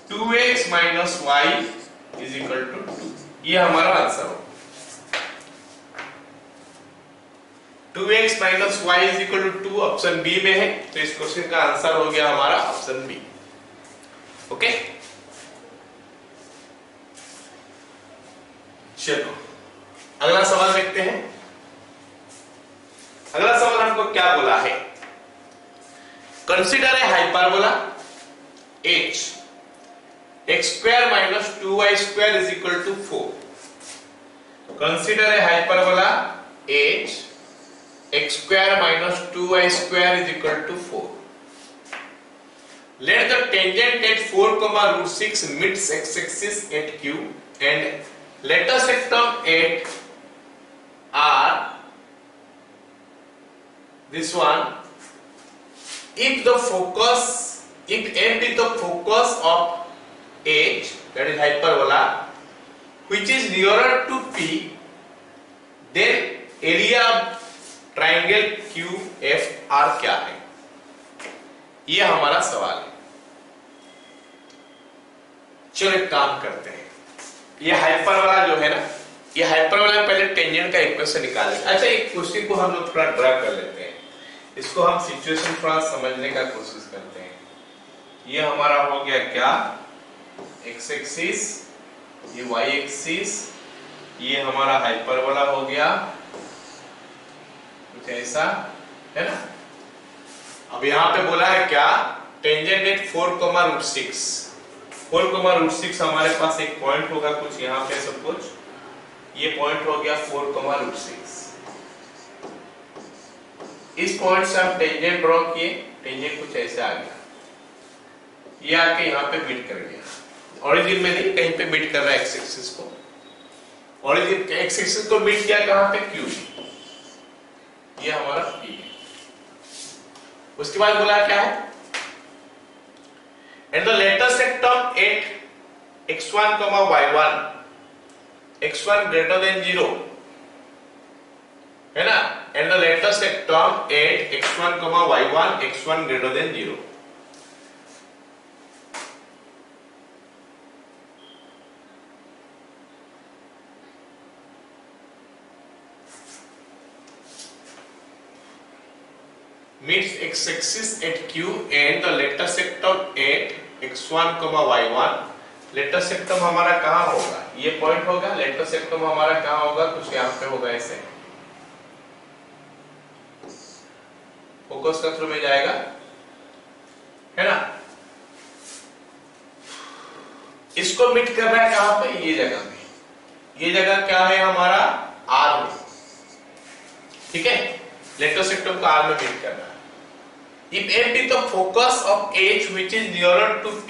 2x minus y = 2. ये हमारा आंसर हो। 2x minus y = 2 option B में है, तो इस क्वेश्चन का आंसर हो गया हमारा ऑप्शन बी। ओके, चलो अगला सवाल देखते हैं। अगला सवाल हमको क्या बोला है, consider a hyperbola h x² minus 2y² = 4. Consider a hyperbola h x² minus 2y² = 4. Let the tangent at 4, meets x-axis at Q and let us sectum at R, this one, if M is the focus of H, that is hyperbola, which is nearer to P, then area of triangle QFR क्या है, ये हमारा सवाल है। चलो एक काम करते हैं, ये हाइपरबोला जो है ना, ये हाइपरबोला में पहले टेंजेंट का इक्वेशन निकालेंगे। अच्छा, एक क्वेश्चन को हम लोग थोड़ा ड्रा कर लेते हैं, इसको हम सिचुएशन थोड़ा समझने का कोशिश करते हैं। ये हमारा हो गया क्या, x एक्सिस, ये y एक्सिस, ये हमारा हाइपरबोला हो गया, कुछ ऐसा है ना। अब यहाँ पे बोला है क्या, टेंजेंट एट 4,√6। 4,√6 हमारे पास एक पॉइंट होगा कुछ यहाँ पे, सपोज ये पॉइंट हो गया 4,√6। इस पॉइंट से हम टेंजेंट ड्रॉ किए, टेंजेंट कुछ ऐसे आ गया, ये आके यहाँ पे मीट कर गया। ओरिजिन में नहीं, कहीं पे मीट कर रहा है एक्स एक्सिस को। ओरिजिन एक्स एक्सिस को मीट किया कहाँ पे, क्यू। ये हमारा पी है। उसके बाद बोला क्या है, and the latus rectum at x1, y1, x1 greater than 0 है ना, and the latus rectum at x1, y1, x1 greater than 0। meets x-axis at q and the letter sectum at x1, y1। Letter सेक्टम हमारा कहाँ होगा, ये point होगा। Letter सेक्टम हमारा कहाँ होगा, कुछ यहाँ पे होगा ऐसे, फोकस का थ्रू में जाएगा है ना। इसको मिट कर रहा है कहाँ पे, ये जगह में। ये जगह क्या है हमारा, आर में, ठीक है। लेटर सेक्टम को आर में मिट कर रहा है। If M be the focus of H which is nearer to P,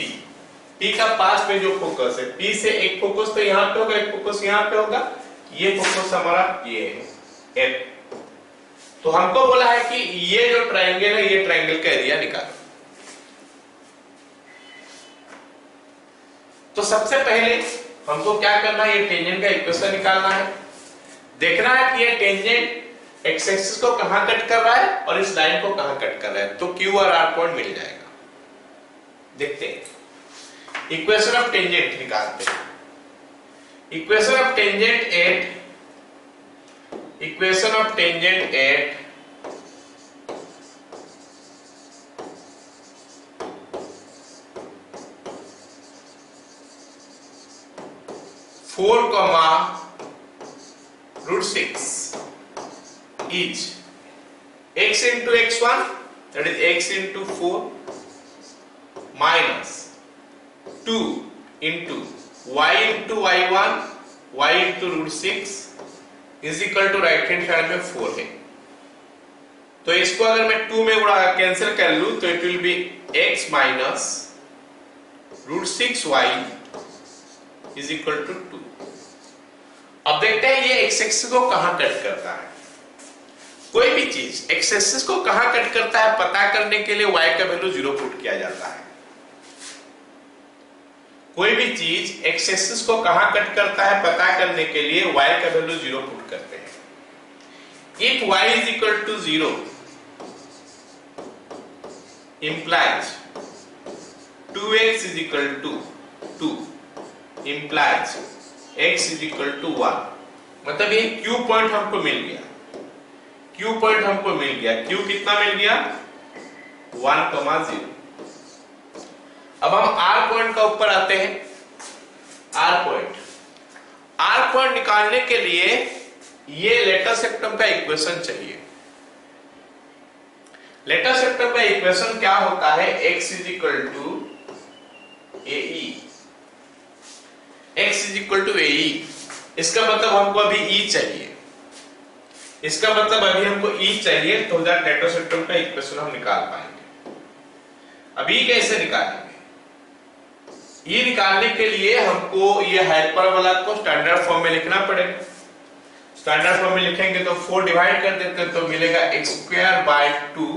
P का पास में जो फोकस है, P से एक फोकस तो यहाँ पे होगा, एक फोकस यहाँ पे होगा, ये फोकस हमारा ये है M। तो हमको बोला है कि ये जो ट्रायंगल है, ये ट्रायंगल का एरिया निकालो। तो सबसे पहले हमको क्या करना है, ये टेंजेंट का इक्वेशन निकालना है। देखना है कि ये टेंजेंट एक्स एक्सिस को कहां कट कर रहा है और इस लाइन को कहां कट कर रहा है, तो क्यू और आर पॉइंट मिल जाएगा। देखते हैं, इक्वेशन ऑफ टेंजेंट निकालते हैं। Equation of tangent at 4,√6 is x into x1, that is x into 4, minus 2 into y into y1, y into √6 is equal to right hand side में 4 है। तो इसको अगर मैं 2 में उड़ा कैंसिल कर लूं तो it will be x minus √6y is equal to 2। अब देखते हैं ये x एक्सिस को कहां कट करता है। कोई भी चीज एक्स एक्सिस को कहां कट करता है पता करने के लिए y का वैल्यू 0 पुट किया जाता है। कोई भी चीज एक्स एक्सिस को कहां कट करता है पता करने के लिए y का वैल्यू 0 पुट करते हैं। If y is equal to 0 implies 2x is equal to 2 implies x is equal to 1। मतलब ये q पॉइंट हमको मिल गया, Q पॉइंट हमको मिल गया। Q कितना मिल गया, 1,0। अब हम R पॉइंट का ऊपर आते हैं। R पॉइंट निकालने के लिए ये लेटर सेक्टम का इक्वेशन चाहिए। लेटर सेक्टम का इक्वेशन क्या होता है, x is equal to AE। x is equal to AE, इसका मतलब हमको अभी E चाहिए। इसका मतलब अभी हमको E चाहिए, तो दैट लेटर सेक्टम का इक्वेशन हम निकाल पाएंगे। अभी कैसे निकालेंगे, E निकालने के लिए हमको ये हाइपरबोला को स्टैंडर्ड फॉर्म में लिखना पड़ेगा। स्टैंडर्ड फॉर्म में लिखेंगे तो 4 डिवाइड कर देते हैं तो मिलेगा x²/2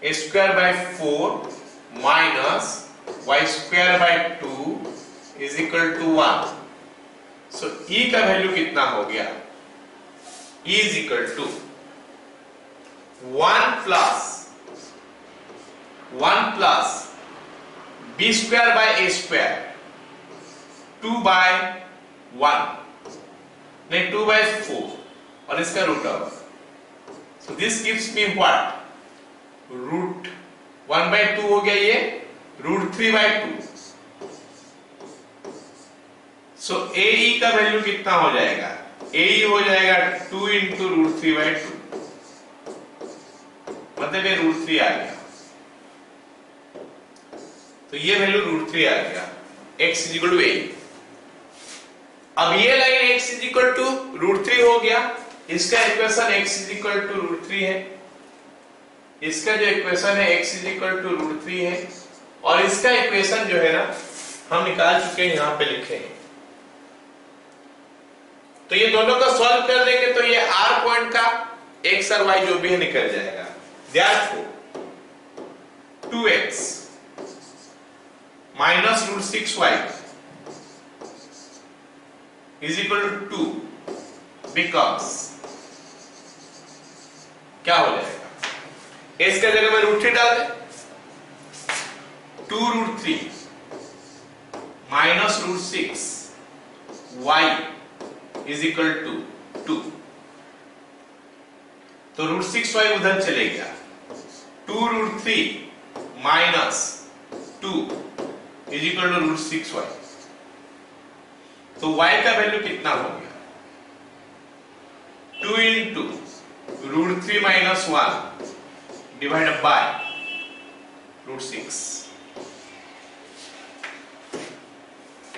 a²/4 minus y²/2 is equal to 1। So E का वैल्यू कितना हो गया, E is equal to 1 plus b²/a², 2/1 नहीं 2/4 और इसका root over. So this gives me what, √1/2 हो गया, ये √3/2। सो AE का वैल्यू कितना हो जाएगा, AE हो जाएगा 2 into √3/2। मतलब ये √3 आ गया, तो ये वैल्यू √3 आ गया, x इज इक्वल टू 8। अब ये line x is equal to √3 हो गया, इसका equation x is equal to √3 है, इसका जो इक्वेशन है x इज इक्वल टू √3 है, और इसका इक्वेशन जो है ना हम निकाल चुके हैं, यहां पे लिखे हैं। तो ये दोनों का सॉल्व कर देंगे तो ये r पॉइंट का x और y जो भी है निकल जाएगा। Therefore 2x minus √6y is equal to 2 because क्या हो जाएगा, s के जगह में √3 डाल दे, 2√3 minus √6y is equal to 2। तो √6y उधर चले गया, 2√3 minus 2 is equal to √6y। तो y का वैल्यू कितना हो गया, 2 इंटू √3 माइनस 1 डिवाइडेड बाय √6।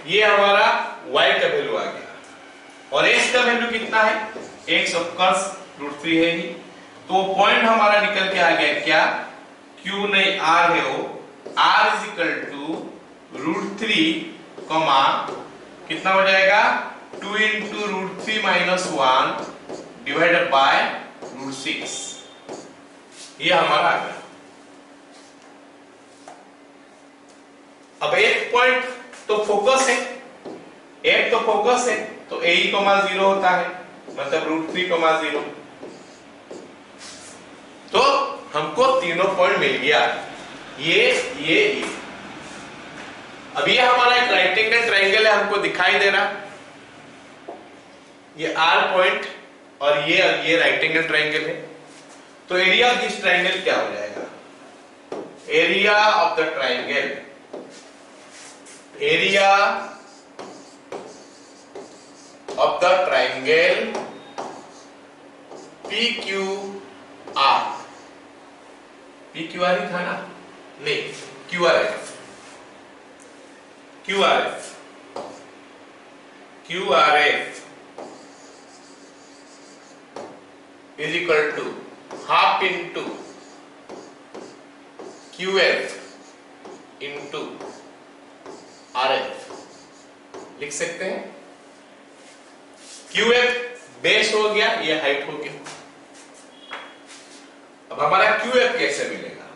ये हमारा y का वैल्यू आ गया, और x का वैल्यू कितना है, x ऑफ कोर्स √3 है ही, तो पॉइंट हमारा निकल के आ गया क्या, q नहीं r है वो, r is equal to √3 comma कितना हो जाएगा, 2 इंटू √3 माइनस 1 डिवाइडेड बाय √6। ये हमारा आ गया। अब एक पॉइंट तो फोकस है, एक तो फोकस है, तो a ही 0 होता है, मतलब √3, 0। तो हमको तीनों पॉइंट मिल गया, ये। अब ये हमारा एक राइट एंगल ट्रायंगल है, हमको दिखाई दे रहा, ये R पॉइंट और ये राइट एंगल ट्रायंगल है। तो एरिया ऑफ दिस ट्रायंगल क्या हो जाएगा, area of the triangle, area of the triangle PQR, PQR ही था ना, नहीं QRF, QRF is equal to half into QF into RF लिख सकते हैं। QF बेस हो गया, ये हाइट हो गया। अब हमारा QF कैसे मिलेगा,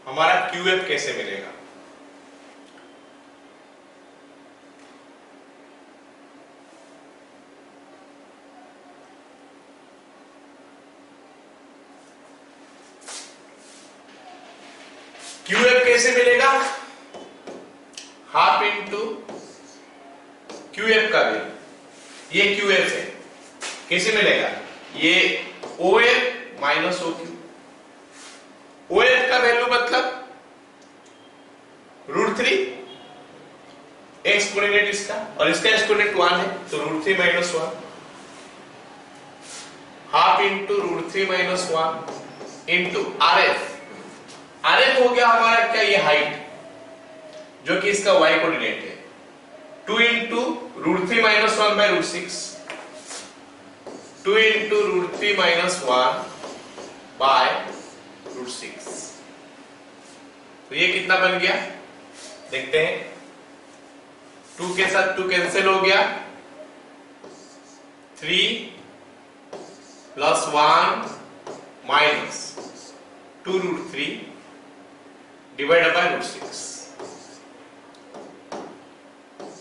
हमारा QF कैसे मिलेगा, QF कैसे मिलेगा, हाफ इंटू QF का भी, ये QF है, कैसे मिलेगा, ये OF माइनस OQ। OF का वैल्यू मतलब √3, एक्सपोनेंट इसका और इसका एक्सपोनेंट 1 है, तो √3 minus 1, half into √3 minus 1 into RF। RF हो गया हमारा क्या, ये हाइट, जो कि इसका y कोऑर्डिनेट है, 2 into √3 minus 1 by √6, 2 into √3 minus 1 by √6। तो ये कितना बन गया, देखते हैं, 2 के साथ 2 कैंसिल हो गया, 3 plus 1 minus 2√3 divided by √6।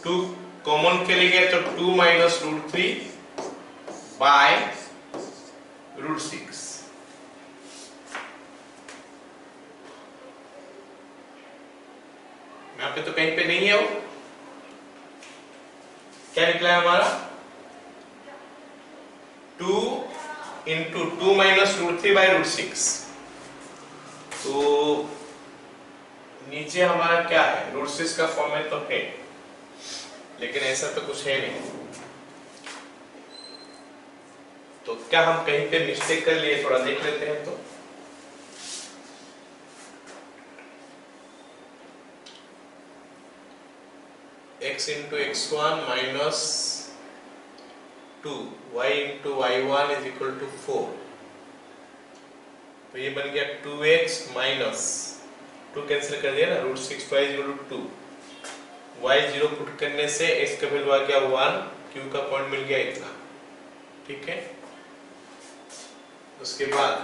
2 common के लिए तो 2 माइनस √3 बाय √6। यहाँ पे तो कहीं पे नहीं है वो, क्या निकला है हमारा, 2 इंटू 2 माइनस √3 बाय √6। तो नीचे हमारा क्या है, √6 का फॉर्म में तो है, लेकिन ऐसा तो कुछ है नहीं, तो क्या हम कहीं पे मिस्टेक कर लिए, थोड़ा देख लेते हैं। तो x into x1 minus 2 y into y1 is equal to 4। तो ये बन गया 2x माइनस 2 कैंसिल कर दिया ना, root 6 y is equal to 2। y 0 put करने से x का वैल्यू आ गया 1, q का पॉइंट मिल गया इतना। ठीक है, उसके बाद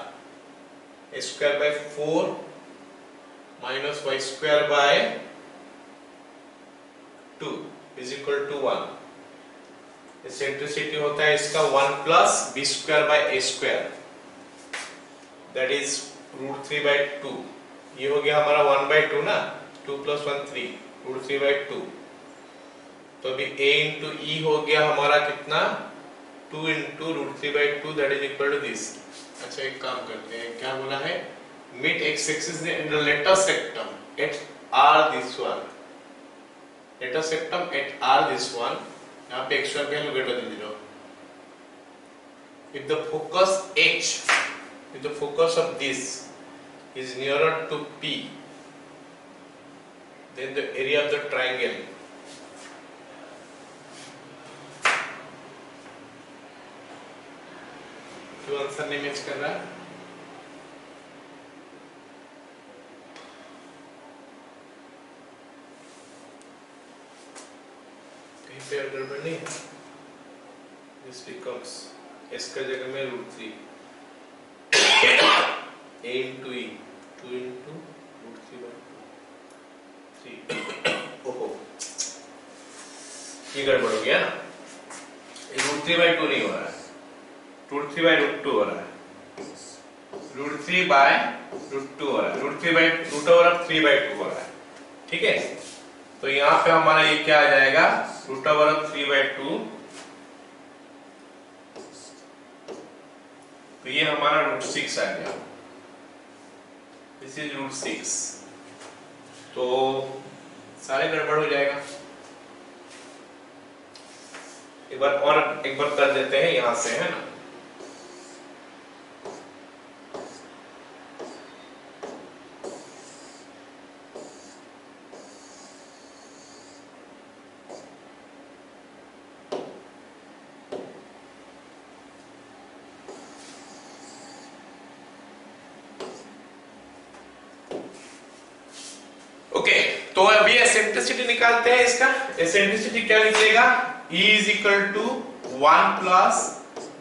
a square by 4 minus y square by 2 is equal to 1। Eccentricity होता है इसका 1 plus b square by a square, that is root 3 by 2। ये हो गया हमारा 1 बाय 2 ना, 2 प्लस 1 3, रूट 3 बाय 2। तो अभी a इंटू ई हो गया हमारा कितना, 2 into root 3 by 2, that is equal to this. अच्छा एक काम करते हैं, क्या बोला है, meet x axis in the latus rectum at r this one, latus rectum at r this one. यहाँ पे x1 का value greater than 0। If the focus H, if the focus of this is nearer to P, then the area of the triangle क्यों answer नहीं match कर रहा है? कहीं पे गड़बड़ नहीं है। This becomes S का जगह में root 3 a into e 2 into root 3 by 3। ओहो, ये गड़बड़ हो गया ना, रूट 3 by 2 नहीं हो रहा है, रूट 3 by रूट 2 हो रहा है, रूट 3 by रूट 2 हो रहा है, root 3 by root over 3 by 2 हो रहा है। ठीक है, तो यहाँ पे हमारा ये क्या आ जाएगा, रूट ओवर 3 by 2, तो ये हमारा रूट 6 आ गया, दिस इज रूट 6। तो सारे गड़बड़ हो जाएगा। एक बार कर देते हैं यहां से, है ना। ओके, तो अभी एसेंट्रिसिटी निकालते हैं इसका। एसेंट्रिसिटी क्या निकलेगा, E is equal to 1 plus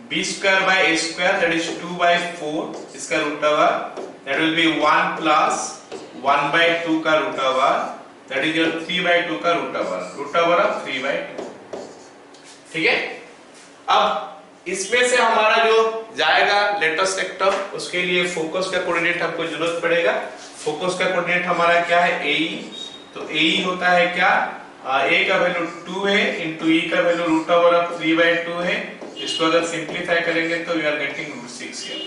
b square by a square, that is 2 by 4, इसका root over, that will be 1 plus 1 by 2 का root over, that is your 3 by 2 का रूट ओवर ऑफ 3 by 2। ठीक है, अब इसमें से हमारा जो जाएगा लेटर सेक्टर, उसके लिए फोकस का कोऑर्डिनेट हमको जरूरत पड़ेगा। फोकस का कोऑर्डिनेट हमारा क्या है, AE। तो AE होता है क्या, A का वैल्यू 2 है इंटू E का value root over of 3 by 2 है। इसको अगर सिंप्लीफाई करेंगे तो we are getting root 6 here.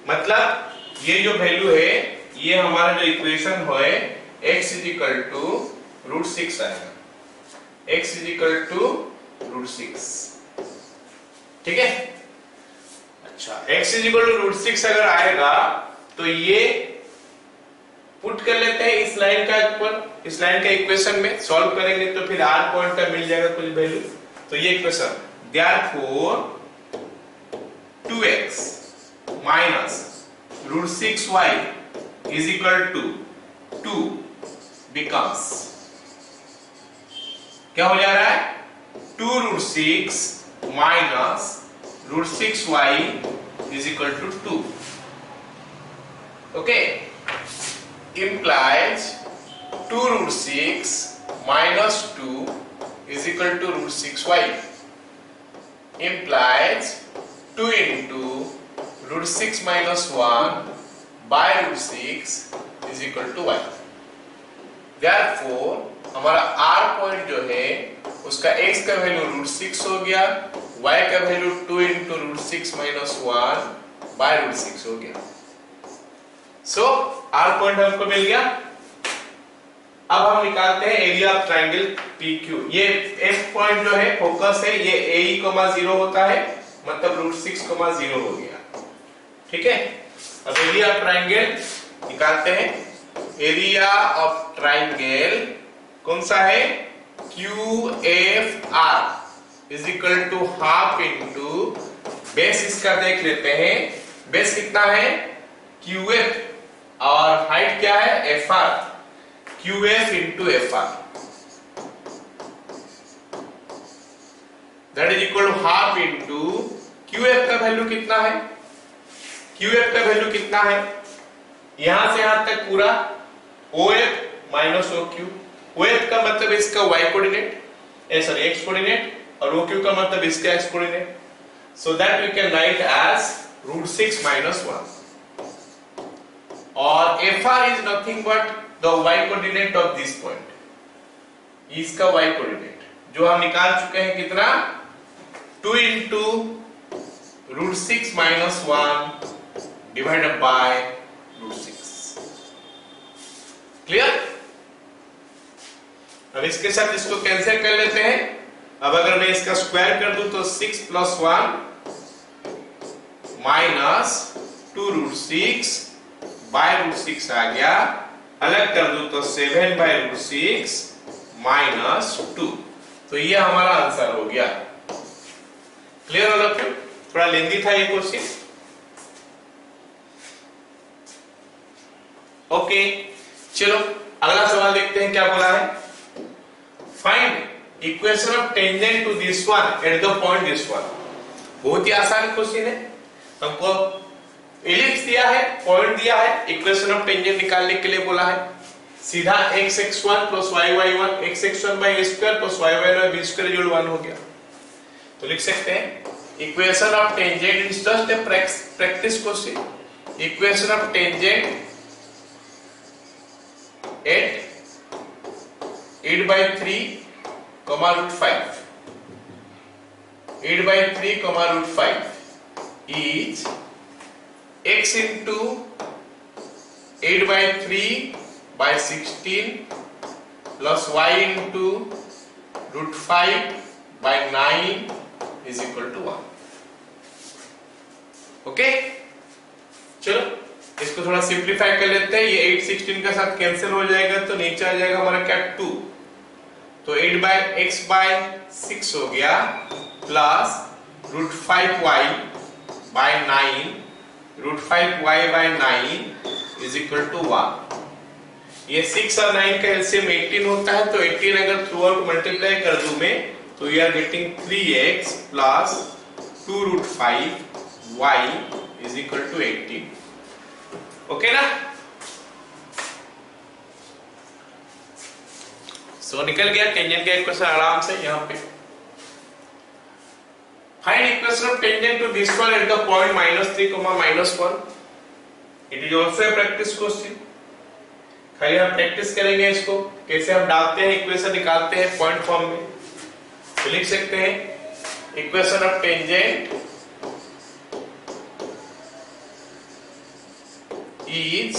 मतलब ये जो वैल्यू है, ये हमारा जो इक्वेशन है, x is equal to root 6 आएगा, x is equal to root 6। ठीक है, अच्छा x is equal to root 6 अगर आएगा तो ये पुट कर लेते हैं इस लाइन का ऊपर, इस लाइन का इक्वेशन में सॉल्व करेंगे तो फिर r पॉइंट का मिल जाएगा कुछ वैल्यू। तो ये equation, therefore 2x minus root 6y is equal to 2 becomes, क्या हो जा रहा है, 2 root 6 minus root 6y is equal to 2। Okay, implies 2 root 6 minus 2 is equal to root 6y, implies 2 into root 6 minus 1 by root 6 is equal to y। therefore हमारा r point जो है उसका x का वैल्यू रूट 6 हो गया, y का value 2 into root 6 minus 1 by root 6 हो गया। सो r पॉइंट हमको मिल गया। अब हम निकालते हैं एरिया ऑफ ट्रायंगल PQ। ये F पॉइंट जो है फोकस है, ये AE, 0 होता है, मतलब √6, 0 हो गया। ठीक है, अब एरिया ऑफ ट्राइंगल निकालते हैं। एरिया ऑफ ट्राइंगल कौन सा है? QFR is equal to half into base. इसका देख लेते हैं, बेस कितना है? QF और हाइट क्या है? FR। QF into FR that is equal to half into QF का वैल्यू कितना है? QF का वैल्यू कितना है? यहां से यहां तक पूरा OF माइनस OQ। OF का मतलब इसका y coordinate, sorry x coordinate, और OQ का मतलब इसका x coordinate. So that we can write as √6 - 1 और FR is nothing but the y coordinate of this point. इसका y कोऑर्डिनेट जो हम निकाल चुके हैं कितना? 2 इंटू √6 - 1 डिवाइडेड बाय √6। क्लियर? अब इसके साथ इसको कैंसिल कर लेते हैं। अब अगर मैं इसका स्क्वायर कर दूं तो 6 + 1 माइनस 2√6 बाय √6 आ गया। अलग कर दूं तो 7/√6 माइनस 2। तो ये हमारा आंसर हो गया। क्लियर हो लोग? थोड़ा लेंदी था ये क्वेश्चन। ओके, चलो अगला सवाल देखते हैं क्या बोला है। Find equation of tangent to this one at the point this one. बहुत ही आसान क्वेश्चन है। हमको एलिप्स दिया है, पॉइंट दिया है, इक्वेशन ऑफ टेंजेंट निकालने के लिए बोला है। सीधा x(x1 + y(y1) x(x1/a² + y(y1/b²) 1 हो गया। तो लिख सकते हैं equation of tangent is just a practice question. Equation of tangent at 8/3, √5 8/3, √5 is x into 8/3/16 plus y into √5/9 is equal to 1। Okay, चलो इसको थोड़ा सिंप्लीफाई कर लेते हैं। ये 8 16 के साथ कैंसिल हो जाएगा तो नीचे आ जाएगा हमारा क्या? 2। तो 8/x/6 हो गया plus √5y/9 √5y/9 is equal to 1। ये 6 और 9 का एलसीएम 18 होता है, तो 18 अगर थ्रू आउट मल्टीप्लाई कर दूं मैं तो we are getting 3x plus 2√5y is equal to 18। Okay ना? सो निकल गया टेंजेंट का इक्वेशन आराम से यहां पे। Find equation of tangent to this one at the point -3, -1। It is also a practice question. खाली हम प्रैक्टिस करेंगे इसको कैसे हम डालते हैं, इक्वेशन निकालते हैं पॉइंट फॉर्म में। तो लिख सकते हैं equation of tangent is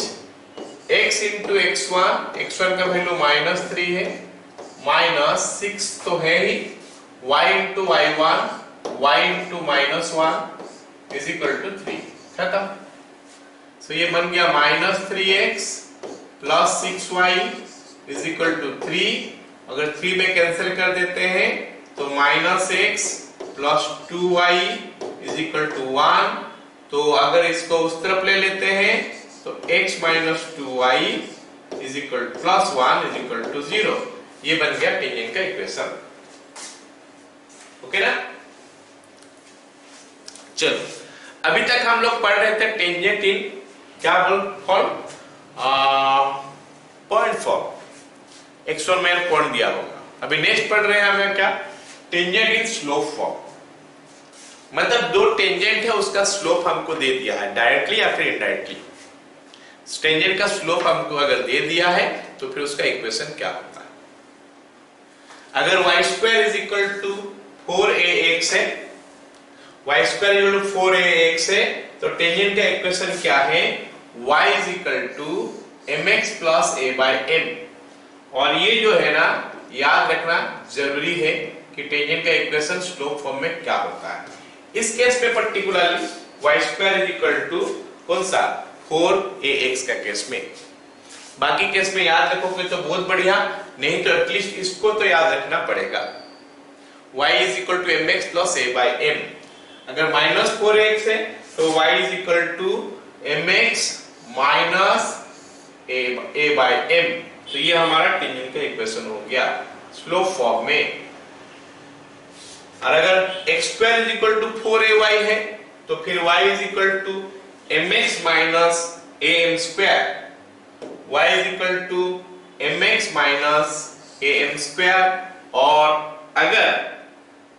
x into x1 का वैल्यू -3 है, -6 तो है ही, y into y1 y into -1 is equal to 3। खत्म। सो ये बन गया -3x plus 6y is equal to 3। अगर 3 में कैंसिल कर देते हैं तो -x plus 2y is equal to 1। तो अगर इसको उस तरफ ले लेते हैं तो x - 2y is equal plus 1 is equal to 0। ये बन गया टेंजेंट का इक्वेशन। ओके ना? चलो अभी तक हम लोग पढ़ रहे थे टेंजेंट इन क्या फॉर्म? Point form. x1 में पॉइंट दिया होगा। अभी नेक्स्ट पढ़ रहे हैं हमें क्या? टेंजेंट इन स्लोप फॉर्म। मतलब दो टेंजेंट है उसका स्लोप हमको दे दिया है डायरेक्टली या फिर इनडायरेक्टली। टेंजेंट का स्लोप हमको अगर दे दिया है तो फिर उसका इक्वेशन क्या होता है? अगर y² is equal to 4ax है, y² इक्वल टू 4ax है, तो टेंजेंट का इक्वेशन क्या है? y is equal to mx plus a/m। और ये जो है ना, याद रखना जरूरी है कि टेंजेंट का इक्वेशन स्लोप फॉर्म में क्या होता है। इस केस में particularly y square is equal to कौन सा 4ax का केस में। बाकी केस में याद रखोगे तो बहुत बढ़िया, नहीं तो एटलीस्ट इसको तो याद रखना पड़ेगा। y is equal to mx plus a by m। अगर माइनस 4ax है तो y is equal to mx minus a by m। तो ये हमारा टेंजेंट का इक्वेशन हो गया स्लोप फॉर्म में। और अगर x square is equal to 4ay है तो फिर y is equal to mx minus am square, y is equal to mx minus am square.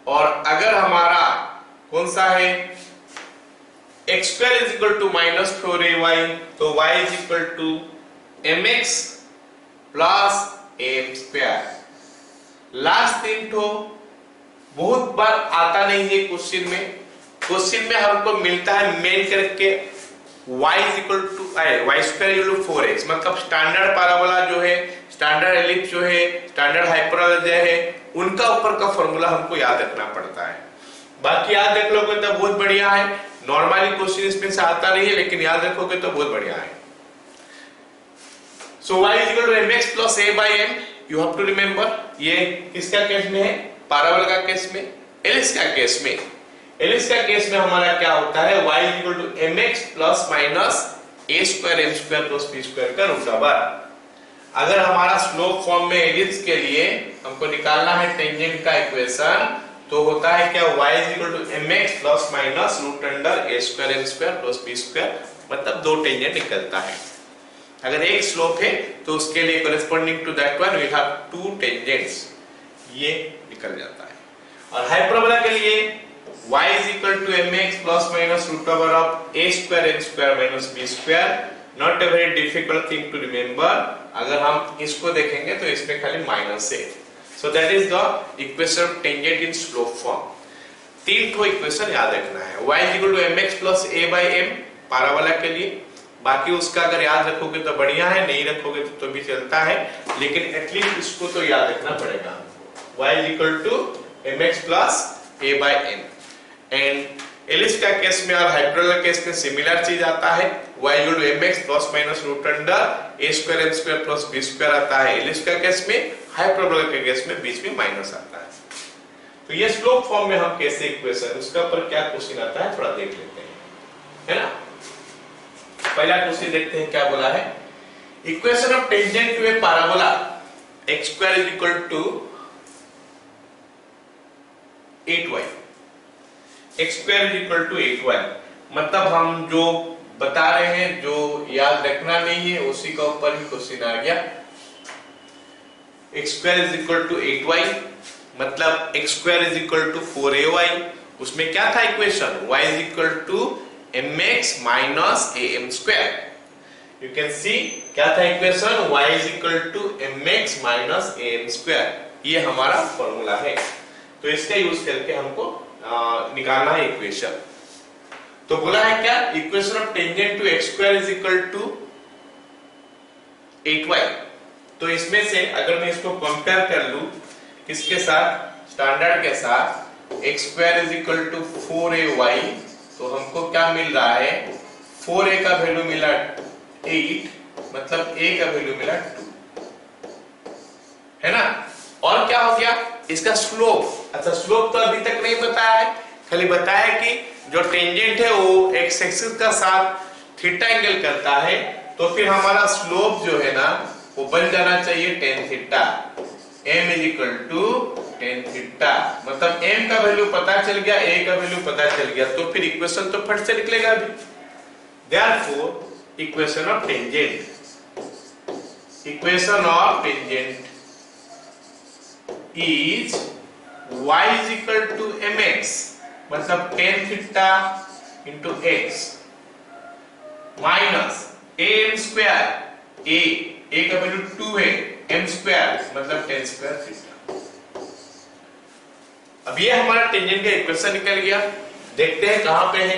और अगर हमारा कौन सा है x square is equal to minus 4ay तो y is equal to mx plus am square. Last तीन तो बहुत बार आता नहीं है क्वेश्चन में। क्वेश्चन में हमको मिलता है मेन करके y is equal to y square equal to 4x, मतलब स्टैंडर्ड पैराबोला जो है, स्टैंडर्ड एलिप्स जो है, स्टैंडर्ड हाइपरबोला जो है, उनका ऊपर का फॉर्मूला हमको याद रखना पड़ता है। बाकी याद रख लोगे तो बहुत बढ़िया है। नॉर्मली क्वेश्चन इसमें से आता नहीं है, लेकिन याद रखोगे तो बहुत बढ़िया है। So y is equal to mx plus a by m, you have to remember. ये किसका केस में है? पैराबोला का केस में। एलिप्स का केस में, एलिप्स का केस में हमारा क्या होता है y is equal to mx plus minus a square m square plus b square का रूट ओवर। अगर हमारा स्लोप फॉर्म में एलिप्स के लिए हमको निकालना है टेंजेंट का इक्वेशन, तो होता है क्या y is equal to mx plus minus root under a square m square plus b square, मतलब दो टेंजेंट निकलता है। अगर एक स्लोप है तो उसके लिए corresponding to that one we have two tangents, ये निकल जाता है। और हाइपरबोला के लिए y is equal to mx plus minus root over of a square m square minus b square, not a very difficult thing to remember। अगर हम इसको देखेंगे तो इसमें खाली माइनस है। So that is the equation of tangent in slope form। तीन ठो इक्वेशन याद रखना है। y is equal to mx plus a by m parabola के लिए। बाकी उसका अगर याद रखोगे तो बढ़िया है, नहीं रखोगे तो भी चलता है, लेकिन एटलीस्ट इसको तो याद रखना पड़ेगा। y is equal to mx plus a by m। And ellipse का केस में और हाइपरबोला केस में सिमिलर चीज आता है। y equal to mx plus minus root under a square m square plus b square आता है एलिप्स का केस में। हाइपरबोला के केस में बीच में माइनस आता है। तो ये स्लोप फॉर्म में हम कैसे इक्वेशन, उसका ऊपर क्या क्वेश्चन आता है थोड़ा देख लेते हैं, है ना। पहला क्वेश्चन देखते हैं क्या बोला है। Equation of tangent to a parabola x square is equal to 8y, x square is equal to 8y, मतलब हम जो बता रहे हैं जो याद रखना नहीं है उसी का ऊपर ही क्वेश्चन आ गया। x square is equal to 8y, मतलब x square is equal to 4ay। उसमें क्या था equation, y is equal to mx minus am square. You can see क्या था equation, y is equal to mx minus am square. ये हमारा formula है, तो इसका यूज करके हमको निकालना है इक्वेशन। तो बोला है क्या, equation of tangent to x square is equal to 8y। तो इसमें से अगर मैं इसको कंपेयर कर लूं किसके साथ, स्टैंडर्ड के साथ, x square is equal to 4ay, तो हमको क्या मिल रहा है, 4a का वैल्यू मिला 8, मतलब a का वैल्यू मिला 2, है ना। और क्या हो गया इसका स्लोप। अच्छा स्लोप तो अभी तक नहीं बताया है, खाली बताया कि जो टेंजेंट है वो एक्स एक्सिस का साथ थीटा एंगल करता है, तो फिर हमारा स्लोप जो है ना वो बन जाना चाहिए tan theta. m is equal to tan theta, मतलब m का वैल्यू पता चल गया, a का वैल्यू पता चल गया, तो फिर इक्वेशन तो फट से निकलेगा अभी। Therefore equation of tangent, equation of tangent is y is equal to mx, मतलब tan theta into x minus am square, a का वैल्यू 2 है, m स्क्वायर मतलब tan स्क्वायर थीटा। अब ये हमारा टेंजेंट का इक्वेशन निकल गया। देखते हैं कहां पे है,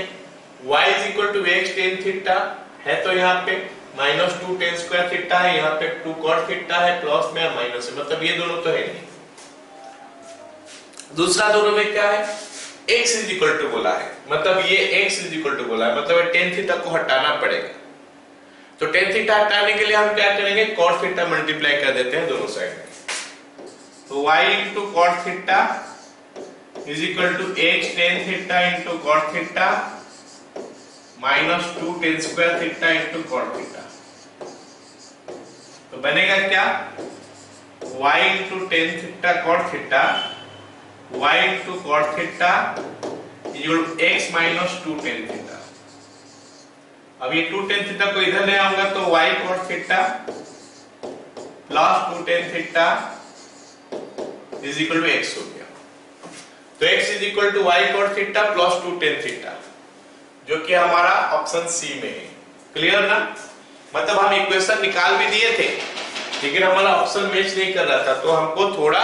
y is equal to x tan theta है, तो यहाँ पे माइनस 2 tan स्क्वायर थीटा है, यहाँ पे 2 cot थीटा है, प्लस में माइनस है, मतलब ये दोनों तो है नहीं। दूसरा दोनों में क्या है, x इज इक्वल टू बोला है, मतलब ये x इज इक्वल टू बोला है, मतलब tan थीटा को हटाना पड़ेगा। तो tan थीटा हटाने के लिए हम क्या करेंगे, cos थीटा मल्टीप्लाई कर देते हैं दोनों साइड में। तो y into cot theta is equal to x tan theta into cot theta minus 2 tan square theta into cot theta. तो बनेगा क्या, y into tan theta cot theta y into cot theta equal to x minus 2 tan theta. अब ये 2 tan theta को इधर ले आऊंगा तो y cot theta plus 2 tan theta is equal to x हो गया। तो x is equal to y cot theta plus 2 tan theta, जो कि हमारा ऑप्शन सी में है। क्लियर ना, मतलब हम इक्वेशन निकाल भी दिए थे लेकिन हमारा ऑप्शन मैच नहीं कर रहा था, तो हमको थोड़ा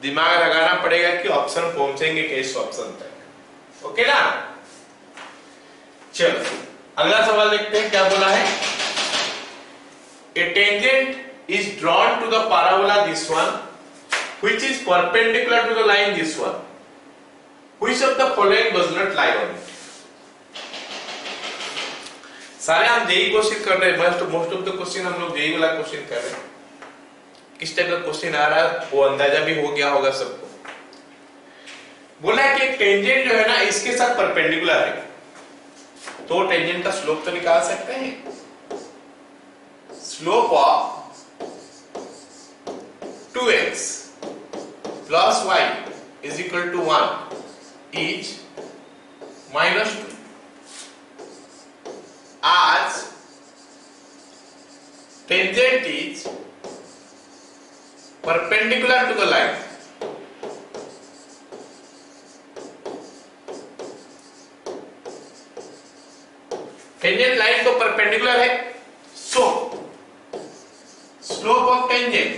दिमाग लगाना पड़ेगा कि ऑप्शन पहुंचेंगे किस ऑप्शन तक। ओके ना, चलो अगला सवाल देखते हैं क्या बोला है। A tangent is drawn to the parabola this one which is perpendicular to the line this one, which of the following does not lie on it. सारे हम जेई क्वेश्चन कर रहे हैं, मोस्ट ऑफ द क्वेश्चन हम लोग JEE वाला question कर रहे हैं। किस टाइप का क्वेश्चन आ रहा है वो अंदाजा भी हो गया होगा सबको। बोला है कि टेंजेंट जो है ना इसके साथ परपेंडिकुलर है, तो टेंजेंट का स्लोप तो निकाल सकते हैं। Slope of 2x plus y is equal to 1 is minus 2। आज tangent is perpendicular to the line, tangent line को परपेंडिकुलर है, सो स्लोप ऑफ टेंजेंट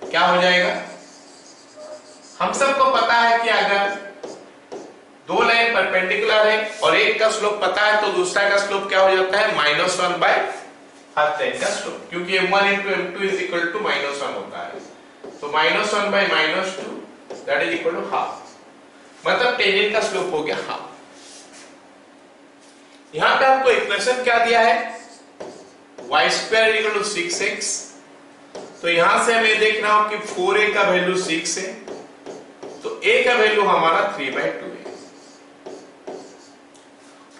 क्या हो जाएगा। हम सबको पता है कि अगर दो लाइन परपेंडिकुलर है और एक का स्लोप पता है तो दूसरा का स्लोप क्या हो जाता है, -1 बाय हाफ लाइन का स्लोप, क्योंकि m1 into m2 is equal to -1 होता है। तो -1 by -2 that is equal to half, मतलब टेंजेंट का स्लोप हो गया हाफ। यहां पे हमको इक्वेशन क्या दिया है, y square equal to 6x। तो यहां से हमें देखना हो कि 4a का वैल्यू 6 है, तो a का वैल्यू हमारा 3/2 है।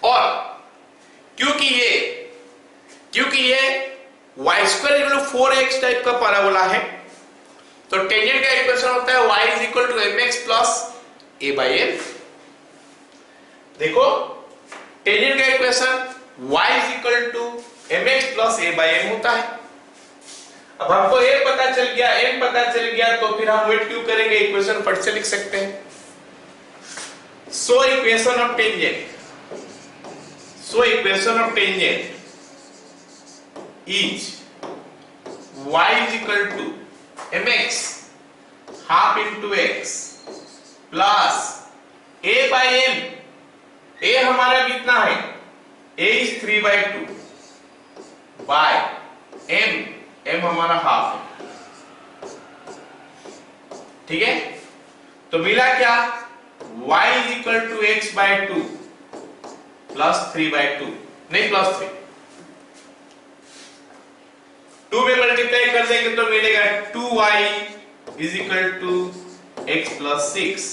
और क्योंकि ये y square equal to 4x type का पैराबोला है, तो टेंजेंट का इक्वेशन होता है y is equal to mx plus a by m। देखो टेंजेंट का equation y is equal to mx plus a by m होता है। अब हमको a पता चल गया, m पता चल गया, तो फिर हम वेट क्यों करेंगे, इक्वेशन फट से लिख सकते हैं। So equation of tangent is y is equal to mx half into x plus a by m। a हमारा कितना है, a is 3/2 by m हमारा हाफ है। ठीक है, तो मिला क्या, y is equal to x/2 plus 3/2, नहीं प्लस 3, 2 में मल्टीप्लाई कर देंगे तो मिलेगा 2y is equal to x plus 6।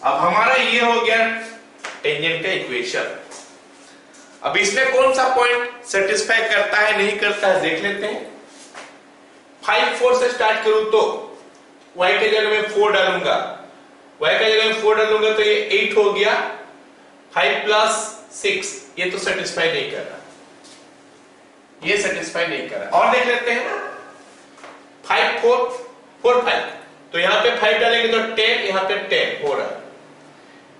अब हमारा ये हो गया टेंजेंट का इक्वेशन। अब इसमें कौन सा पॉइंट सेटिस्फाई करता है नहीं करता है देख लेते हैं। 5 4 से स्टार्ट करूं तो y के जगह में 4 डालूंगा, y के जगह में 4 डालूंगा तो ये 8 हो गया। 5 प्लस 6 ये तो सेटिस्फाई नहीं कर रहा, ये सेटिस्फाई नहीं कर रहा। और देख लेते हैं 5 4 4 5, तो यहां पे 5 डालेंगे तो 10, यहां पे 10 हो रहा है।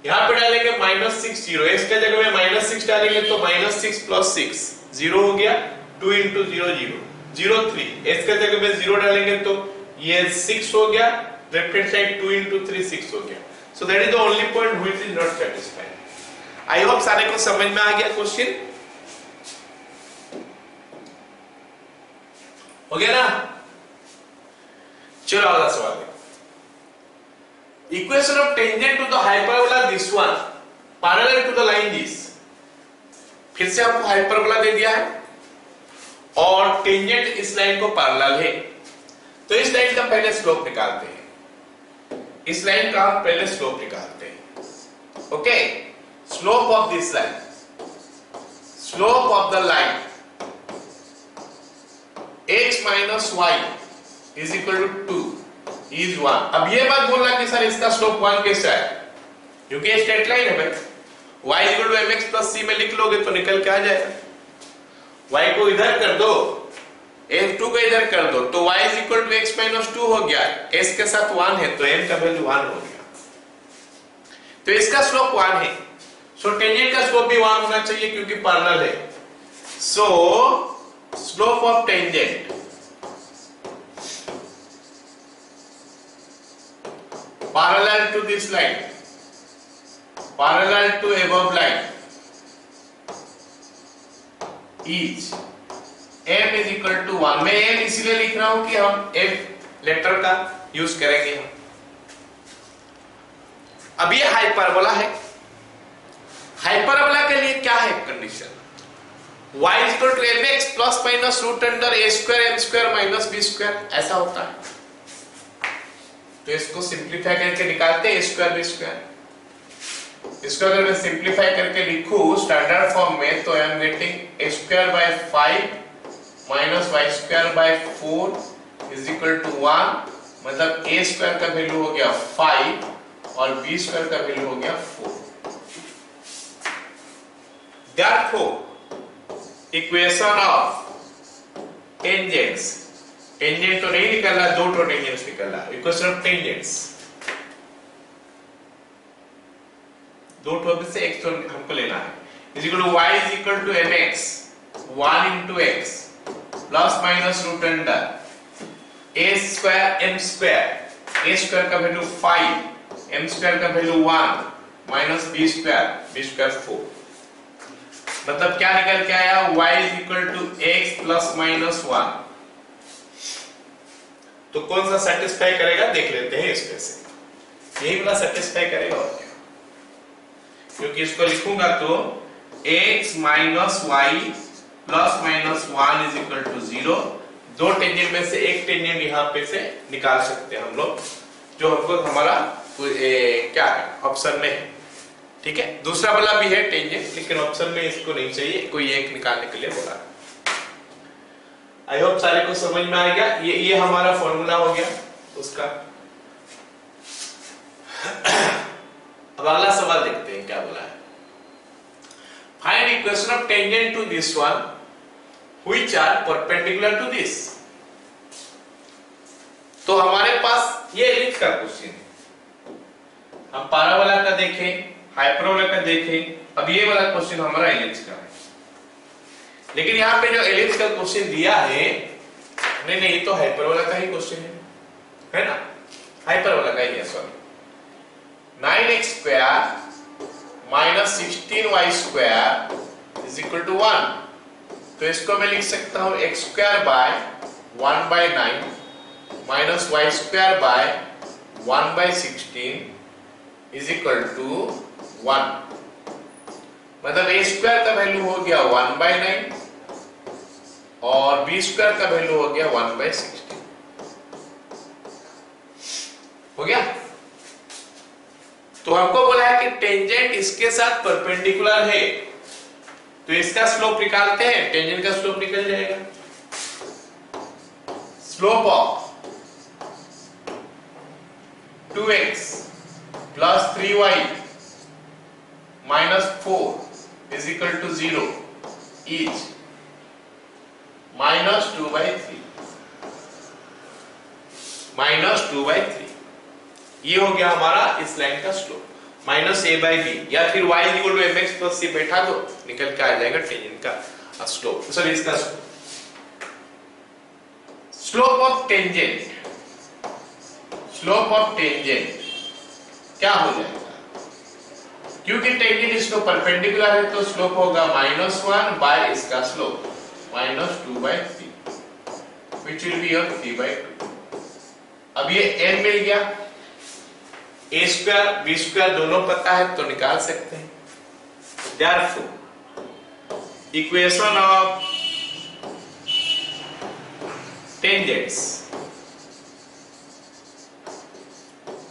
यहां पे डालेंगे -6 0, इसके जगह में -6 डालेंगे तो -6 प्लस 6 0 हो गया। 2 into 0 0 0 3, इसके जगह में 0 डालेंगे तो ये 6 हो गया। लेफ्ट साइड 2 into 3 6 हो गया। सो that is the only point which is not satisfied. I hope सारे को समझ में आ गया क्वेश्चन, हो गया ना। चलो अगला सवाल equation of tangent to the hyperbola this one parallel to the line this, फिर से आपको हाइपरबोला दे दिया है और टेंजेंट इस लाइन को पैरेलल है, तो इस लाइन का पहले स्लोप निकालते हैं, इस लाइन का पहले स्लोप निकालते हैं। Okay, slope of this line, slope of the line x minus y is equal to 2 is 1। अब ये बात बोलना कि सर इसका स्लोप 1 कैसे है, क्योंकि ये स्ट्रेट लाइन है भाई, y is equal to mx plus c में लिख लोगे तो निकल के आ जाएगा। y को इधर कर दो, f2 को इधर कर दो, तो y is equal to x minus 2 हो गया, s के साथ 1 है तो m का वैल्यू 1 हो गया, तो इसका स्लोप 1 है। सो टेंजेंट का स्लोप भी 1 होना चाहिए क्योंकि पैरेलल है। सो slope of tangent parallel to this line, parallel to above line is m is equal to 1। मैं m इसीलिए लिख रहा हूं कि हम f लेटर का यूज करेंगे हम। अब ये हाइपरबोला है, हाइपरबोला के लिए क्या है condition, y is equal to mx plus minus root under a square m square minus b square, ऐसा होता है। तो इसको सिंप्लीफाई करके निकालते हैं a square b square। इसको अगर मैं सिंप्लीफाई करके लिखूं स्टैंडर्ड फॉर्म में तो I am getting a square by 5 minus y square by 4 is equal to 1, मतलब a square का वैल्यू हो गया 5 और b square का वैल्यू हो गया 4। Therefore equation of tangents, tangent तो नहीं निकल रहा, दो टेंजेंट्स निकल रहा है, इक्वेशन ऑफ टेंजेंट्स दो में से एक तो हमको लेना है, is equal to y is equal to mx 1 into x plus minus root under a square m square, a square का वैल्यू 5 m स्क्वायर का वैल्यू 1 माइनस b स्क्वायर 4, मतलब क्या निकल के आया y is equal to x plus minus 1। तो कौन सा सेटिस्फाई करेगा देख लेते हैं इसमें से, यही वाला सेटिस्फाई करेगा और क्या, क्योंकि इसको लिखूंगा तो x minus y plus minus 1 is equal to 0। दो टेंजेंट में से एक टेंजेंट यहाँ पे से निकाल सकते हैं हम लोग, जो हमको हमारा क्या है ऑप्शन में है, ठीक है। दूसरा वाला भी है टेंजेंट, लेकिन ऑप्शन में इसको नहीं चाहिए, कोई एक निकालने के लिए बोला। आई होप सारे को समझ में आ गया। ये हमारा फॉर्मूला हो गया उसका। अब अगला सवाल देखते हैं क्या बोला है। Find equation of tangent to this one which are perpendicular to this. तो हमारे पास ये एलिप्स का क्वेश्चन है, हम पैराबोला का देखें, हाइपरबोला का देखें, अब ये वाला क्वेश्चन हमारा एलिप्स का है। लेकिन यहाँ पे जो एलिप्स का क्वेश्चन दिया है, नहीं तो हाइपरबोला का ही क्वेश्चन है ना, हाइपरबोला का ही है, sorry. 9x square minus 16y square is equal to 1। तो इसको मैं लिख सकता हूं x square by 1 by 9 minus y square by 1 by 16 is equal to 1। मतलब a स्क्वायर का वैल्यू हो गया 1 बाय 9 और b स्क्वायर का वैल्यू हो गया 1 बाय 16। हो गया। तो हमको बोला है कि टेंजेंट इसके साथ परपेंडिकुलर है, तो इसका स्लोप निकालते हैं, टेंजेंट का स्लोप निकल जाएगा। Slope of 2x plus 3y minus 4 is equal to 0 is minus 2/3, minus 2/3। ये हो गया हमारा इस लाइन का स्लोप, माइनस a/b, या फिर y equal to mx plus c बैठा दो, निकल के आ जाएगा टेंजेंट का स्लोप। सॉरी, इसका slope of tangent, slope of tangent क्या हो जाएगा, क्योंकि टेंजेंट इसको परपेंडिकुलर है तो स्लोप होगा -1 बाय इसका slope -2/3 which will be your 3/2। अब ये n मिल गया, ए स्क्वायर बी स्क्वायर दोनों पता है तो निकाल सकते हैं। Therefore, equation of tangents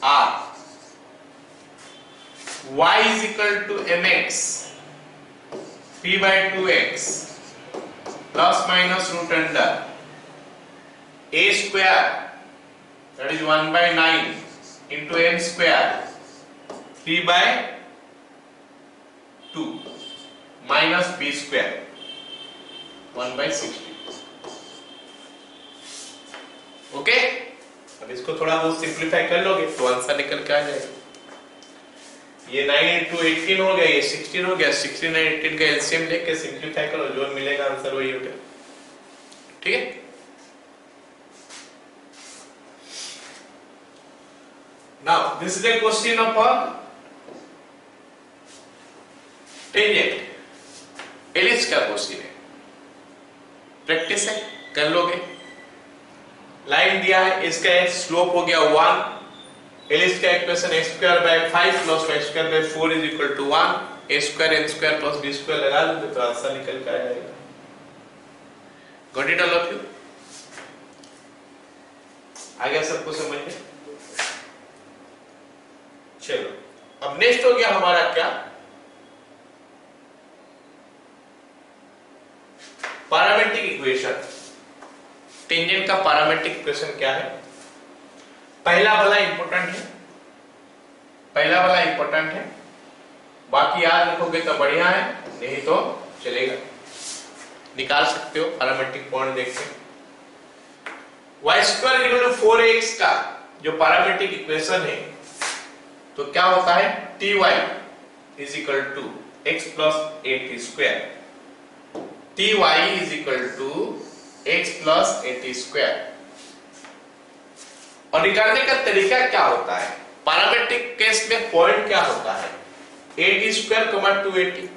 are y is equal to mx p by 2x plus minus root under a square that is 1 by 9 into m square 3 by 2 minus b square 1 by 60। Okay, अब इसको थोड़ा बहुत simplify कर लोगे तो answer निकल के आ जाएगा। ये 9 into 18 हो गया, ये 16 हो गया, 16 और 18 का एलसीएम लेके सिंप्लीफाई करो, जो मिलेगा आंसर वही हो गया। ठीक है, now this is a question of tangent ellipse का क्वेश्चन है, प्रैक्टिस है, कर लोगे। लाइन दिया है, इसका एक स्लोप हो गया 1, एलिप्स का equation x square by 5 plus y square by 4 is equal to 1, a square n square plus b square लगा लोगे तो आंसर निकल कर आ जाएगा। Got it all of you? आ गया सबको समझ में? चलो, अब नेक्स्ट हो गया हमारा क्या, पैरामेट्रिक इक्वेशन। टेंजेंट का पैरामेट्रिक इक्वेशन क्या है? पहला वाला इंपॉर्टेंट है, पहला वाला इंपॉर्टेंट है, बाकी याद रखोगे तो बढ़िया है, नहीं तो चलेगा, निकाल सकते हो पैरामेट्रिक पॉइंट देख के। y square equal to 4x का जो पैरामेट्रिक इक्वेशन है तो क्या होता है, ty is equal to x plus 8t square, ty is equal to x plus 8t square. और निकालने का तरीका क्या होता है, पैरामेट्रिक केस में पॉइंट क्या होता है, 8t स्क्वायर 280,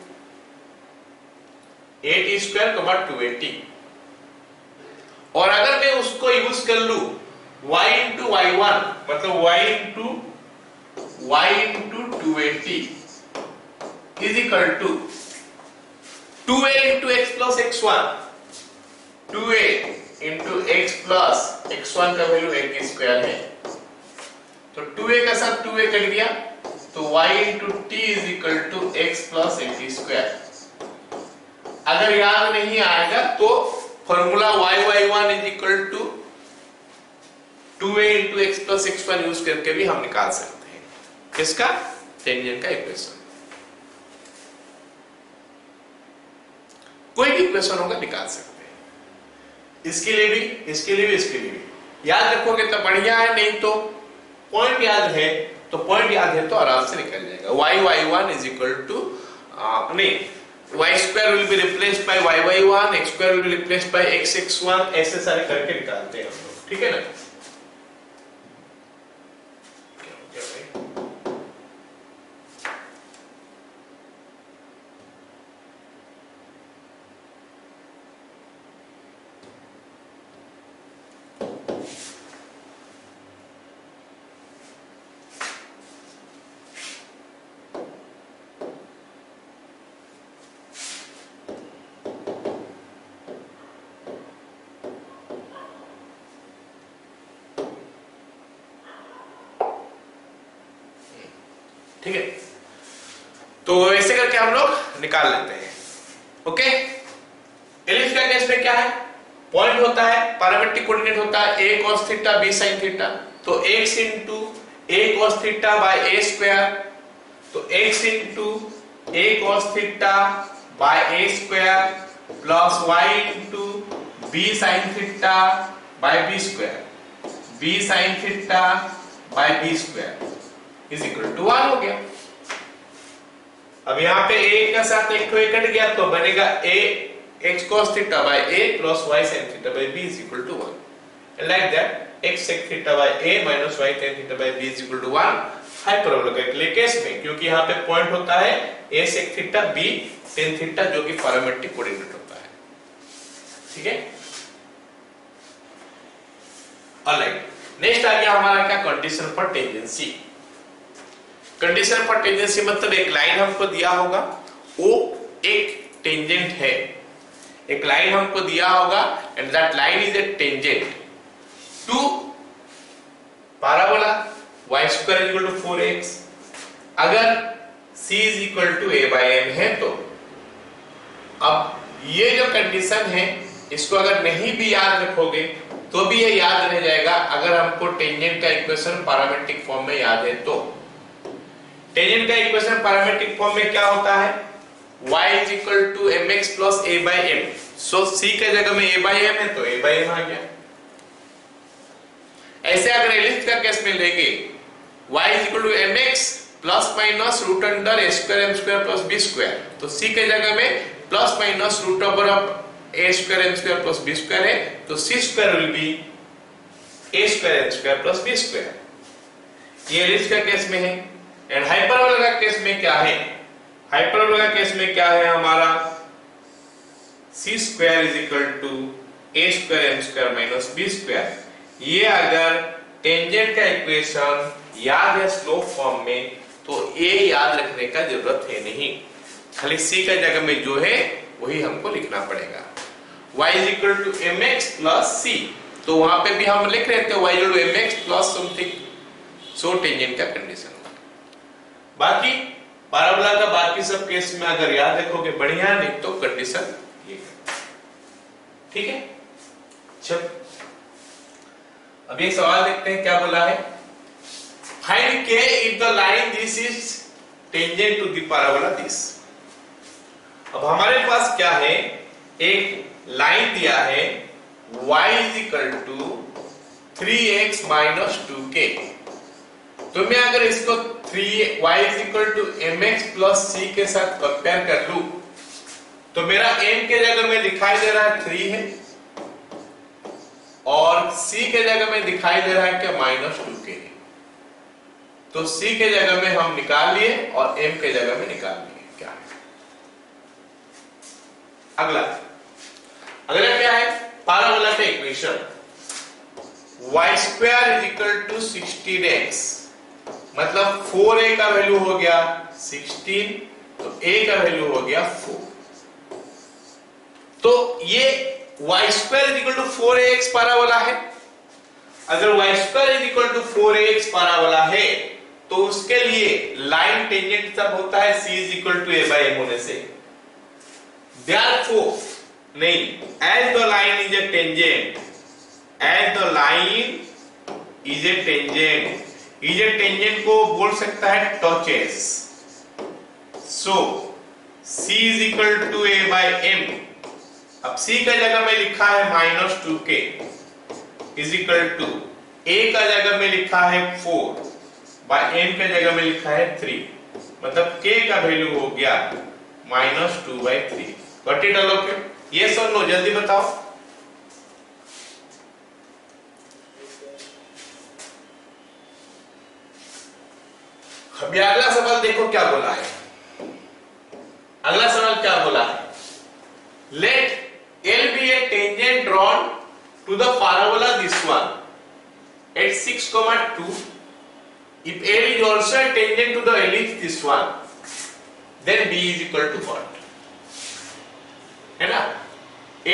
8t स्क्वायर 280। और अगर मैं उसको यूज कर लू y इंटू y1 मतलब y into 280 is equal to 2a into x plus x1, 2a into x plus x1 का वैल्यू a की स्क्वायर है, तो 2a का साथ 2a कट गया तो y into t is equal to x plus a t square. अगर याद नहीं आएगा तो formula y1 is equal to 2a into x plus x1 use करके भी हम निकाल सकते हैं किसका, टेंजेंट का इक्वेशन। कोई भी इक्वेशन होगा निकाल सकते हैं, इसके लिए भी, इसके लिए भी, इसके लिए भी। याद रखोगे तो बढ़िया है, नहीं तो पॉइंट याद है तो आराम से निकल जाएगा। y1 इज इक्वल टू नहीं, y square will be replaced by y1, x square will be replaced by x1, ऐसे सारे करके निकालते हैं हम लोग। ठीक है ना, ठीक है, तो ऐसे करके हम लोग निकाल लेते हैं। ओके, एलिप्स का केस में क्या है, पॉइंट होता है, पैरामेट्रिक कोऑर्डिनेट होता है a cos theta b sin theta, तो x into a cos theta by a square, तो x into a cos theta by a square plus y into b sin theta by b square, b sin theta by b square is equal to 1 हो गया। अब यहाँ पे a का साथ एक cut गया तो बनेगा a x cos theta by a plus y sin theta by b is equal to 1, and like that x sec theta by a minus y tan theta by b is equal to 1 hyperbola के case में, क्योंकि यहाँ पे point होता है a sec theta b tan theta जो कि parametric coordinate होता है। ठीक है, ऑलराइट, नेक्स्ट आ गया हमारा क्या, condition for tangency. Condition for tangency मतलब एक लाइन हमको दिया होगा, वो एक टेंजेंट है, एक लाइन हमको दिया होगा and that line is a tangent to parabola y square equal to 4x। अगर c is equal to a by m है तो अब ये जो कंडीशन है इसको अगर नहीं भी याद रखोगे तो भी ये याद रह जाएगा अगर हमको टेंजेंट का इक्वेशन पैरामेट्रिक फॉर्म में याद है तो। टेंजेंट का इक्वेशन पैरामेट्रिक फॉर्म में क्या होता है, y is equal to mx plus a by m। So c के जगह में a बाय m है तो a बाय m आ गया। ऐसे अगर एलिप्स का केस में लेंगे y is equal to mx plus minus root under a square m square plus b square, तो c के जगह में plus minus root over of a square m square plus b square है तो c square will be a square m square plus b square. ये ellipse का case में है। एंड हाइपरबोला का केस में क्या है, हाइपरबोला का केस में क्या है हमारा c square is equal to a square m square minus b square. ये अगर टेंजेंट का इक्वेशन याद है स्लोप फॉर्म में तो ये याद रखने का जरूरत है नहीं, खाली c का जगह में जो है वही हमको लिखना पड़ेगा। y is equal to mx plus c, तो वहां पे भी हम लिख रहे थे y equal to mx plus something, so tangent का कंडीशन। बाकी पैराबोला का बाकी सब केस में अगर याद रखोगे बढ़िया, नहीं तो कंडीशन ये, ठीक है। चल अभी एक सवाल देखते हैं क्या बोला है, find k if the line this is tangent to the parabola this। अब हमारे पास क्या है, एक लाइन दिया है y is equal to 3x minus 2k, तो मैं अगर इसको 3y is equal to mx plus c के साथ कंपेयर कर लूं तो मेरा m के जगह में दिखाई दे रहा है 3 है और c के जगह में दिखाई दे रहा है क्या माइनस 2k है, तो c के जगह में हम निकाल लिए और m के जगह में निकाल लिए। क्या है अगला, अगला क्या है, पैराबोला का equation y square is equal to 16x, मतलब 4a का वैल्यू हो गया 16 तो a का वैल्यू हो गया 4, तो ये y square is equal to 4ax parabola है। अगर y square is equal to 4ax parabola है तो उसके लिए लाइन टेंजेंट तब होता है c is equal to a by m होने से। Therefore, नहीं, as the line is a tangent, as the line is a tangent, is a tangent को बोल सकता है touches, so c is equal to a by m। अब c का जगह में लिखा है minus 2k is equal to a का जगह में लिखा है 4 बाय m के जगह में लिखा है 3, मतलब k का वैल्यू हो गया minus 2 by 3। Got it all okay, yes और नो जल्दी बताओ। अभी अगला सवाल देखो क्या बोला है, अगला सवाल क्या बोला है, late L be a tangent drawn to the parabola this one at 6,2 if L is also a tangent to the ellipse this one then B is equal to what, है ना।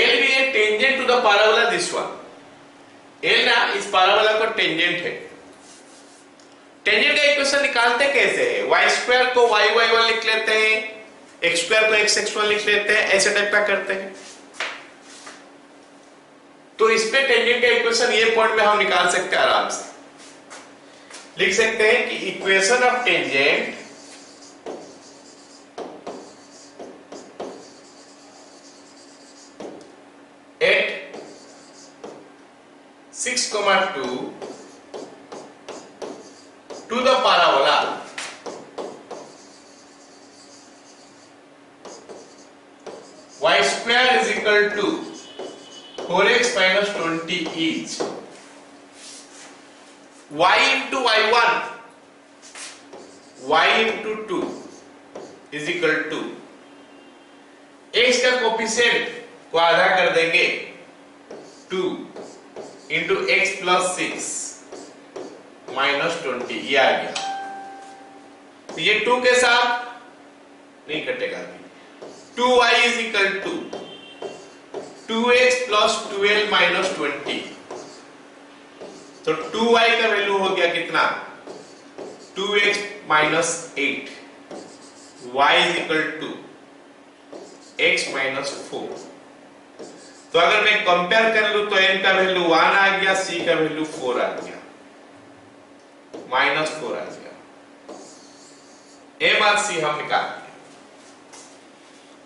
L be a tangent to the parabola this one, L ना इस parabola को tangent है। Tangent का equation निकालते कैसे है, y स्क्वायर को y1 लिख लेते हैं, x स्क्वायर को x1 लिख लेते हैं, ऐसे टाइप का करते हैं। तो इस पे टेंजेंट का इक्वेशन ये पॉइंट में हम निकाल सकते हैं, आराम से लिख सकते हैं कि equation of tangent at 6,2 to the parabola y square is equal to 4x minus 20 is y into y1 y into 2 is equal to x का कोफिशिएंट को आधा कर देंगे 2 into x plus 6 minus 20, ये आ गया। तो ये 2 के साथ नहीं कटेगा। 2y is equal to 2x plus 12 minus 20। तो 2y का वैल्यू हो गया कितना 2x minus 8, y is equal to x minus 4। तो अगर मैं कंपेयर कर लूं तो n का वैल्यू 1 आ गया, c का वैल्यू 4 आ गया, माइनस 4 आ गया। a मार्क c हम निकाल दिए।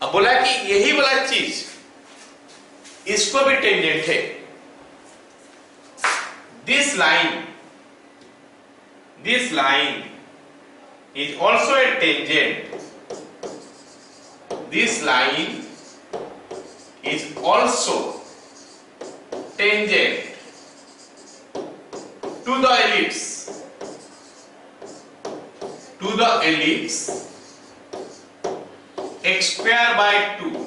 अब बोला कि यही वाला चीज इसको भी टेंजेंट है। This line is also a tangent. This line is also tangent to the ellipse. To the ellipse x square by 2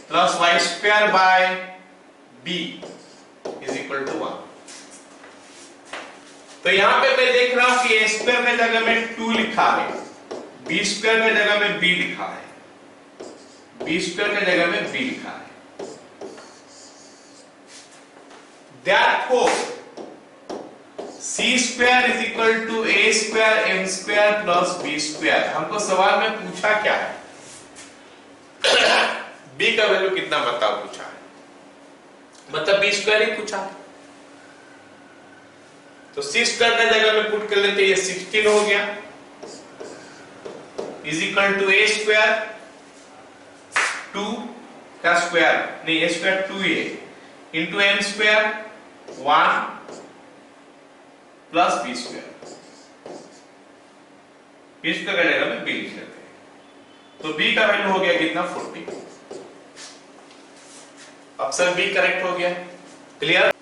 plus y square by b is equal to 1. तो यहां पे मैं देख रहा हूं कि a स्क्वायर में जगह में 2 लिखा है, b स्क्वायर में जगह में b लिखा है, b स्क्वायर में जगह में b लिखा है। Therefore c square is equal to a square m square plus b square. हमको सवाल में पूछा क्या है b का वैल्यू कितना बताओ पूछा है, मतलब b स्क्वायर ही पूछा है। तो c स्क्वायर का जगह में पुट कर लेते, ये 16 हो गया is equal to a square 2 का स्क्वायर, नहीं a square 2a into m square 1 plus b square. b square का जगह में b लिख लेते हैं। तो b का वैल्यू हो गया कितना 40। ऑप्शन बी करेक्ट हो गया। क्लियर?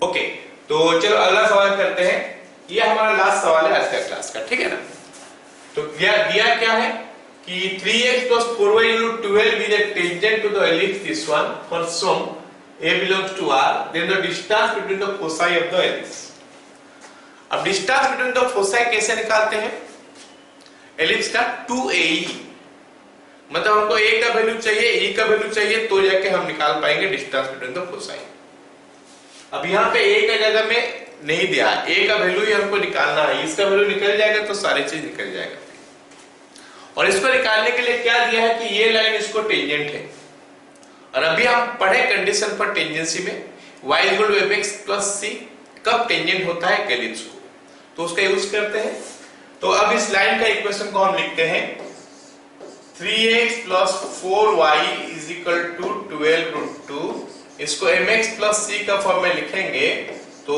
ओके, तो चलो अगला सवाल करते हैं। ये हमारा लास्ट सवाल है आज का क्लास का, ठीक है ना। तो दिया क्या है कि 3x plus 4y into 12 is a tangent to the ellipse this one for some a belongs to R, then the distance between the foci of the ellipse। अब distance between the foci कैसे निकालते हैं ellipse का 2ae, मतलब हमको a का value चाहिए, e का वैल्यू चाहिए, तो जाके हम निकाल पाएंगे डिस्टेंस बिटवीन द फोसाई। अब यहाँ पे a का जगह में नहीं दिया, a का वैल्यू ही हमको निकालना है, इसका वैल्यू निकल जाएगा तो सारी चीज निकल जाएगा। और इसको निकालने के लिए क्या दिया है कि ये लाइन इसको टेंजेंट है। और अभी हम पढ़े कंडीशन पर टेंजेंसी में y equal to fx plus c कब टेंजेंट होता है एलिप्स को, तो उसका यूज करते हैं। तो अब इस लाइन का इक्वेशन को हम लिखते हैं 3x plus 4y is equal to 12 root 2। इसको mx plus c का फॉर्म में लिखेंगे तो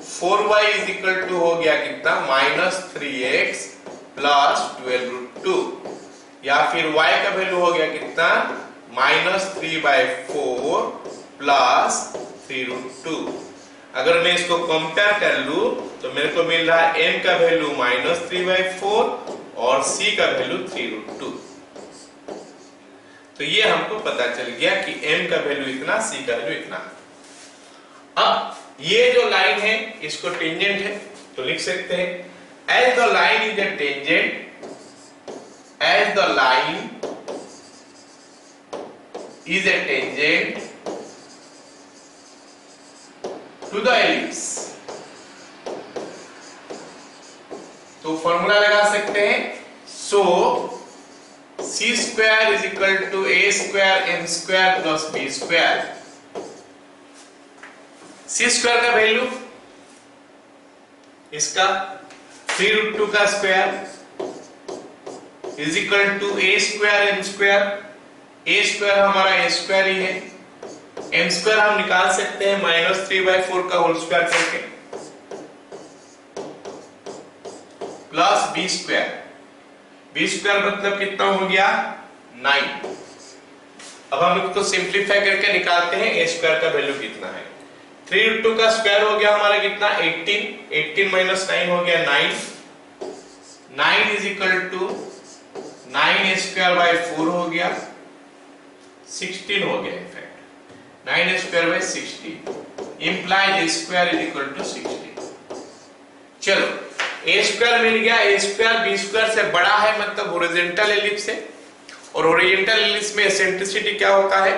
4y is equal to हो गया कितना माइनस 3x प्लस 12 root 2, या फिर y का वैल्यू हो गया कितना माइनस 3/4 प्लस 3 root 2। अगर मैं इसको कंपेयर कर लूं तो मेरे को मिल रहा है m का वैल्यू माइनस 3/4 और c का वैल्यू 3 root 2। तो ये हमको पता चल गया कि m का वैल्यू इतना, c का वैल्यू इतना। अब ये जो लाइन है इसको टेंजेंट है तो लिख सकते हैं as the line is a tangent, as the line is a tangent to the ellipse। तो फॉर्मूला लगा सकते हैं, so c square is equal to a square m square plus b square। c square का value इसका 3 root 2 का square is equal to a square m square। a square हमारा a square ही है, m square हम निकाल सकते हैं minus 3/4 का होल स्क्वायर करके plus b square. b square मतलब कितना हो गया 9। अब हम इसको सिंपलीफाई करके निकालते हैं a स्क्वायर का वैल्यू कितना है। 3 root 2 का स्क्वायर हो गया हमारा कितना 18, 18 माइनस 9 हो गया 9। 9 is equal to 9 square by 4 हो गया 16 हो गया। In fact 9 square by 16 implies square is equal to 16। चलो ए स्क्वायर मिल गया, ए स्क्वायर बी स्क्वायर से बड़ा है मतलब हॉरिजॉन्टल एलिप्स है, और हॉरिजॉन्टल एलिप्स में एसेंट्रिसिटी क्या होता है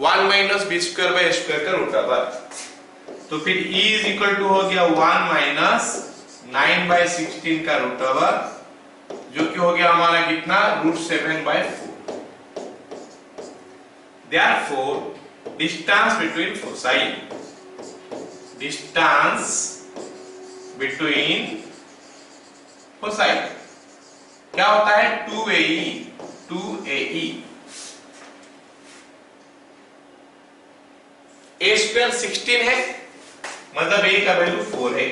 1 minus b square by square का रूट ओवर। तो फिर E इज इक्वल टू हो गया 1 माइनस 9/16 का रूट ओवर, जो कि हो गया हमारा कितना √7/4। Therefore, distance between foci, distance between foci क्या होता है 2AE, 2AE। A स्क्वायर 16 है मतलब A का वैल्यू 4 है,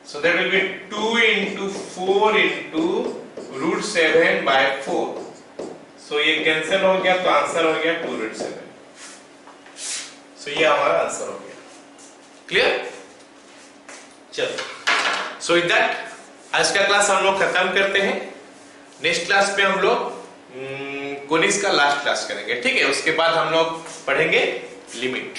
so that will be 2 into 4 into √7/4। सो ये कैंसिल हो गया तो आंसर हो गया 2√7। सो ये हमारा आंसर हो गया। क्लियर? चलो, सो विद दैट आज का क्लास हम लोग खत्म करते हैं। नेक्स्ट क्लास में हम लोग कोनिक्स का लास्ट क्लास करेंगे, ठीक है? उसके बाद हम लोग पढ़ेंगे लिमिट।